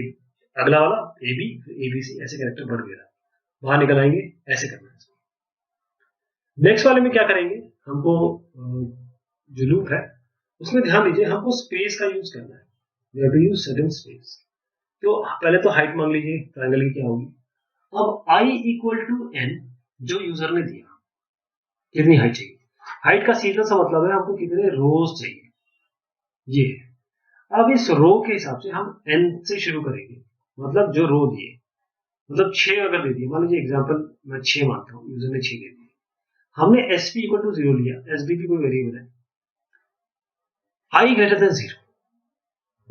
अगला वाला ए बी फिर ए बी सी, ऐसे कैरेक्टर बढ़ गया, बाहर निकल आएंगे, ऐसे करना है। नेक्स्ट वाले में क्या करेंगे, हमको जो लूप है उसमें ध्यान दीजिए, हमको स्पेस का यूज करना है, we have to use certain space. तो पहले तो हाइट मांग लीजिए, ट्रायंगल की क्या होगी। अब आई इक्वल टू एन जो यूजर ने दिया, कितनी हाइट चाहिए, हाइट का सीधा सा मतलब है हमको कितने रोज चाहिए, ये। अब इस रो के हिसाब से हम एन से शुरू करेंगे, मतलब जो रो दिए, मतलब 6 अगर दे दिए, मान लीजिए एग्जांपल मैं 6 मानता हूँ, यूजर ने 6 दे दिए, हमने एस पी इक्वल टू 0 लिया, एस बी पी कोई वेरिएबल है, आई ग्रेटर देन 0,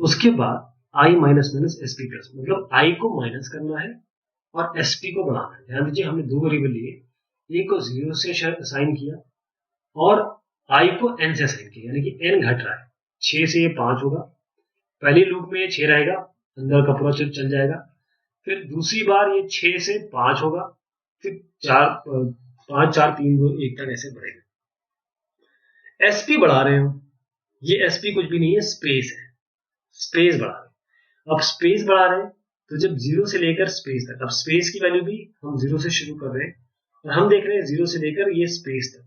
उसके बाद i minus minus s p plus, मतलब आई को माइनस करना है और एस पी को बढ़ाना है। ध्यान दीजिए हमने 2 वेरिएबल लिए, ए को 0 से असाइन किया और आई को एन से असाइन किया, यानी कि एन घट रहा है, 6 से ये 5 होगा, पहली लूप में ये 6 रहेगा, अंदर का पूरा चल जाएगा, फिर दूसरी बार ये 6 से 5 होगा, फिर 5 4 3 2 1 तक ऐसे बढ़ेगा। एसपी बढ़ा रहे हो, ये एसपी कुछ भी नहीं है, स्पेस है, स्पेस बढ़ा रहे हैं। अब स्पेस बढ़ा रहे हैं तो जब 0 से लेकर स्पेस तक, अब स्पेस की वैल्यू भी हम 0 से शुरू कर रहे हैं और हम देख रहे हैं 0 से लेकर ये स्पेस तक।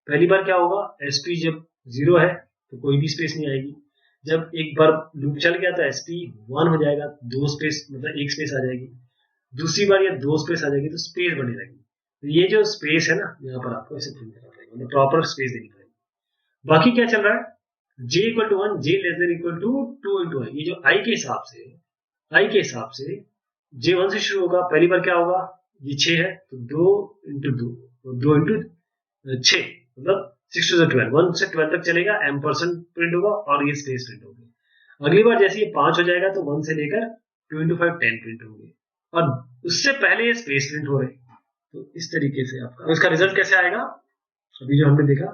पहली बार क्या होगा, एसपी जब 0 है तो कोई भी स्पेस नहीं आएगी, जब एक बार लूप चल गया तो एसपी 1 हो जाएगा, 2 स्पेस मतलब 1 स्पेस आ जाएगी, दूसरी बार ये 2 स्पेस आ जाएगी, तो स्पेस बढ़ने लगेगी। तो ये जो स्पेस है ना, यहाँ पर आपको ऐसे प्रिंट करना पड़ेगा, मतलब प्रॉपर स्पेस देनी पड़ेगी। बाकी क्या चल रहा है, j equal to 1, j less than equal to 2 into i, ये जो आई के हिसाब से, आई के हिसाब से j 1 से शुरू होगा, पहली बार क्या होगा, ये 6 है तो 2 इंटू 2, 2 इंटू 6 मतलब 6 to 12, 1 से 12 तक चलेगा, एम्परसेंड प्रिंट होगा और ये स्पेस प्रिंट होगी। अगली बार जैसे ये 5 हो जाएगा तो 1 से लेकर 2 इंटू 5 10 प्रिंट होंगे, और उससे पहले ये स्पेस प्रिंट हो रहे हैं। तो इस तरीके से आपका इसका रिजल्ट कैसे आएगा, अभी जो हमने देखा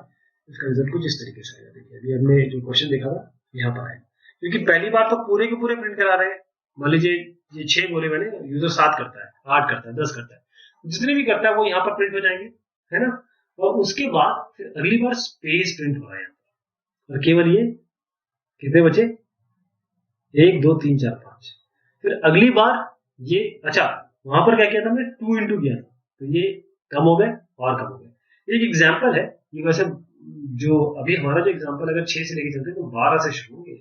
इसका रिजल्ट कुछ इस तरीके से आएगा। देखिए अभी हमने जो क्वेश्चन देखा था यहाँ पर आएगा, क्योंकि पहली बार तो पूरे के पूरे प्रिंट करा रहे हैं। मान लीजिए ये 6 बोले मैंने, यूजर 7 करता है, 8 करता है, 10 करता है, जितने भी करता है वो यहाँ पर प्रिंट हो जाएंगे, है ना। और उसके बाद फिर अगली बार स्पेस प्रिंट हो रहा है और केवल ये कितने बचे? 1 2 3 4 5। फिर अगली बार ये, अच्छा वहां पर क्या किया था हमने? 2 इंटू किया था, तो ये कम हो गए और कम हो गए। एक एग्जाम्पल है ये, वैसे जो अभी हमारा जो एग्जाम्पल अगर 6 से लेके चलते तो 12 से शुरू होंगे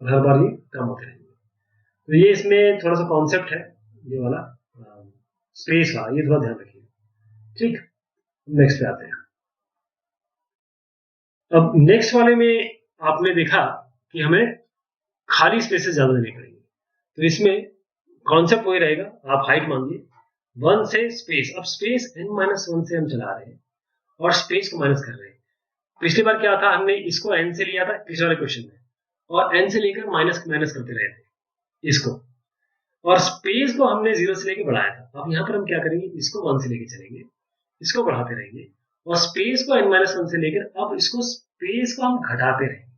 और हर बार ये कम होते रहेंगे। तो ये इसमें थोड़ा सा कॉन्सेप्ट है ये वाला स्पेस का, ये थोड़ा ध्यान रखिए। ठीक, नेक्स्ट पे आते हैं। अब नेक्स्ट वाले में आपने देखा कि हमें खाली स्पेसेस ज्यादा देने पड़ेंगे, तो इसमें कॉन्सेप्ट वही रहेगा। आप हाइट मांगिए 1 से स्पेस, अब स्पेस n-1 से हम चला रहे हैं और स्पेस को माइनस कर रहे हैं। पिछली बार क्या था, हमने इसको n से लिया था पिछले वाले क्वेश्चन में, और n से लेकर माइनस माइनस करते रहे थे इसको, और स्पेस को हमने 0 से लेकर बढ़ाया था। अब यहाँ पर हम क्या करेंगे, इसको 1 से लेके चलेंगे, इसको बढ़ाते रहेंगे, और स्पेस को n-1 से लेकर अब इसको स्पेस को हम घटाते रहेंगे।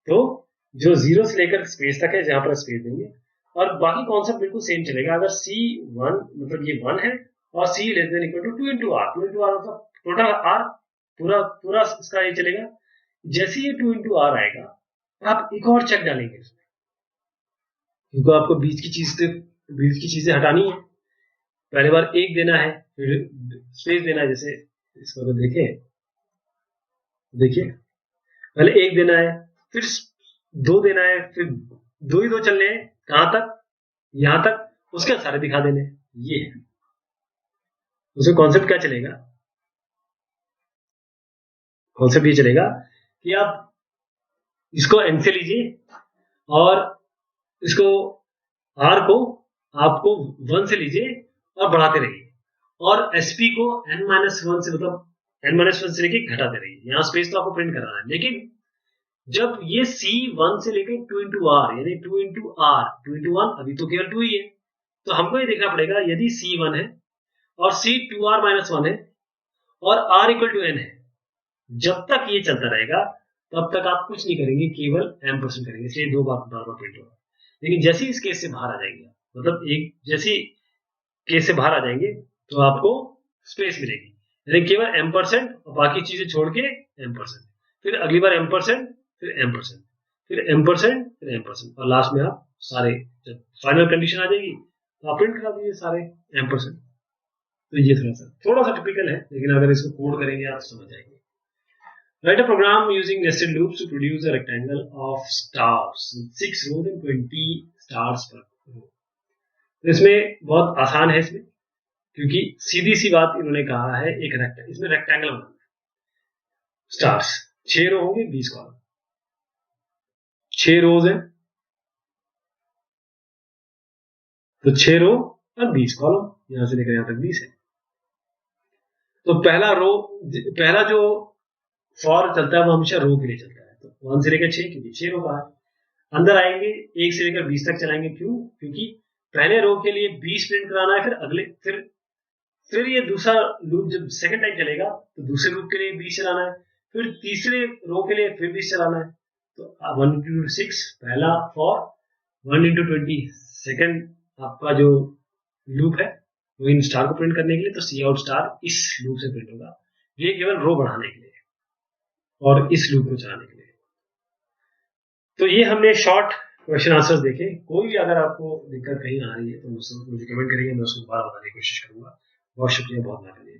तो जो 0 से लेकर स्पेस तक है जहां पर स्पेस देंगे, और बाकी कॉन्सेप्ट बिल्कुल सेम चलेगा। अगर C1 मतलब ये 1 है और C less than equal to 2 into R, 2 into R मतलब टोटल आर पूरा पूरा इसका ये चलेगा। जैसे ये 2 इंटू आर आएगा, आप एक और चेक डालेंगे इसमें, क्योंकि आपको बीच की चीजें हटानी है। पहली बार 1 देना है, फिर स्पेस देना है। जैसे इसको अगर देखें, देखिए पहले 1 देना है, फिर 2 देना है, फिर 2 ही 2 चलने हैं, कहां तक? यहां तक, उसके सारे दिखा देने। ये है उसका कॉन्सेप्ट। क्या चलेगा? कॉन्सेप्ट ये चलेगा कि आप इसको n से लीजिए और इसको r को आपको 1 से लीजिए और बढ़ाते रहिए, और sp को n-1 से मतलब n-1 से लेके घटाते रहिए। यहां स्पेस तो आपको प्रिंट कराना है, लेकिन जब ये C1 से लेकर 2 इंटू आर, यानी 2 इंटू आर 2 इंटू 1, अभी तो केवल 2 ही है, तो हमको ये देखना पड़ेगा यदि C1 है और C 2r-1 है और r इक्वल टू n है, जब तक ये चलता रहेगा तब तक आप कुछ नहीं करेंगे, केवल m% करेंगे, इसलिए 2 बार बार प्रिंट होगा। लेकिन जैसे ही इस केस से बाहर आ जाएंगे, मतलब एक जैसे केस से बाहर आ जाएंगे, तो आपको स्पेस मिलेगी, यानी केवल m% और बाकी चीजें छोड़ के m%, फिर अगली बार m%, फिर m%, फिर m%, फिर m%, और लास्ट में आप सारे, जब फाइनल कंडीशन आ जाएगी तो आप प्रिंट करा दीजिए सारे m%। तो ये थोड़ा सा टिपिकल है, लेकिन अगर इसको कोड करेंगे आप समझ जाएंगे। Write a program using nested loops to produce a rectangle of stars with 6 rows and 20 stars per row। तो इसमें बहुत आसान है इसमें, क्योंकि सीधी सी बात इन्होंने कहा है, एक रेक्टेंगल, इसमें रेक्टेंगल बनाना है। स्टार्स 6 रो होंगे, 20 कॉलम, 6 रोज है तो 6 रो और 20 कॉलम, यहां से लेकर यहां तक 20 है। तो पहला जो फॉर चलता है वो हमेशा रो के लिए चलता है, तो 1 से लेकर 6, क्योंकि 6 रो का है। अंदर आएंगे 1 से लेकर 20 तक चलाएंगे, क्यों? क्योंकि पहले रो के लिए 20 प्रिंट कराना है, फिर ये दूसरा लूप जब सेकंड टाइम चलेगा तो दूसरे लूप के लिए 20 चलाना है, फिर तीसरे रो के लिए फिर 20 चलाना है। तो 1 into 6 पहला फॉर, 1 into 20 सेकंड आपका जो लूप है वो इन स्टार को प्रिंट करने के लिए, तो सी आउट स्टार इस लूप से प्रिंट होगा। ये केवल रो बढ़ाने के लिए और इस लूप को चलाने के लिए। तो ये हमने शॉर्ट क्वेश्चन आंसर्स देखे। कोई भी अगर आपको दिक्कत कहीं आ रही है तो मुझे कमेंट करिए, मैं उसको दोबारा बताने की कोशिश करूंगा। बहुत शुक्रिया, बहुत मेहरबानी।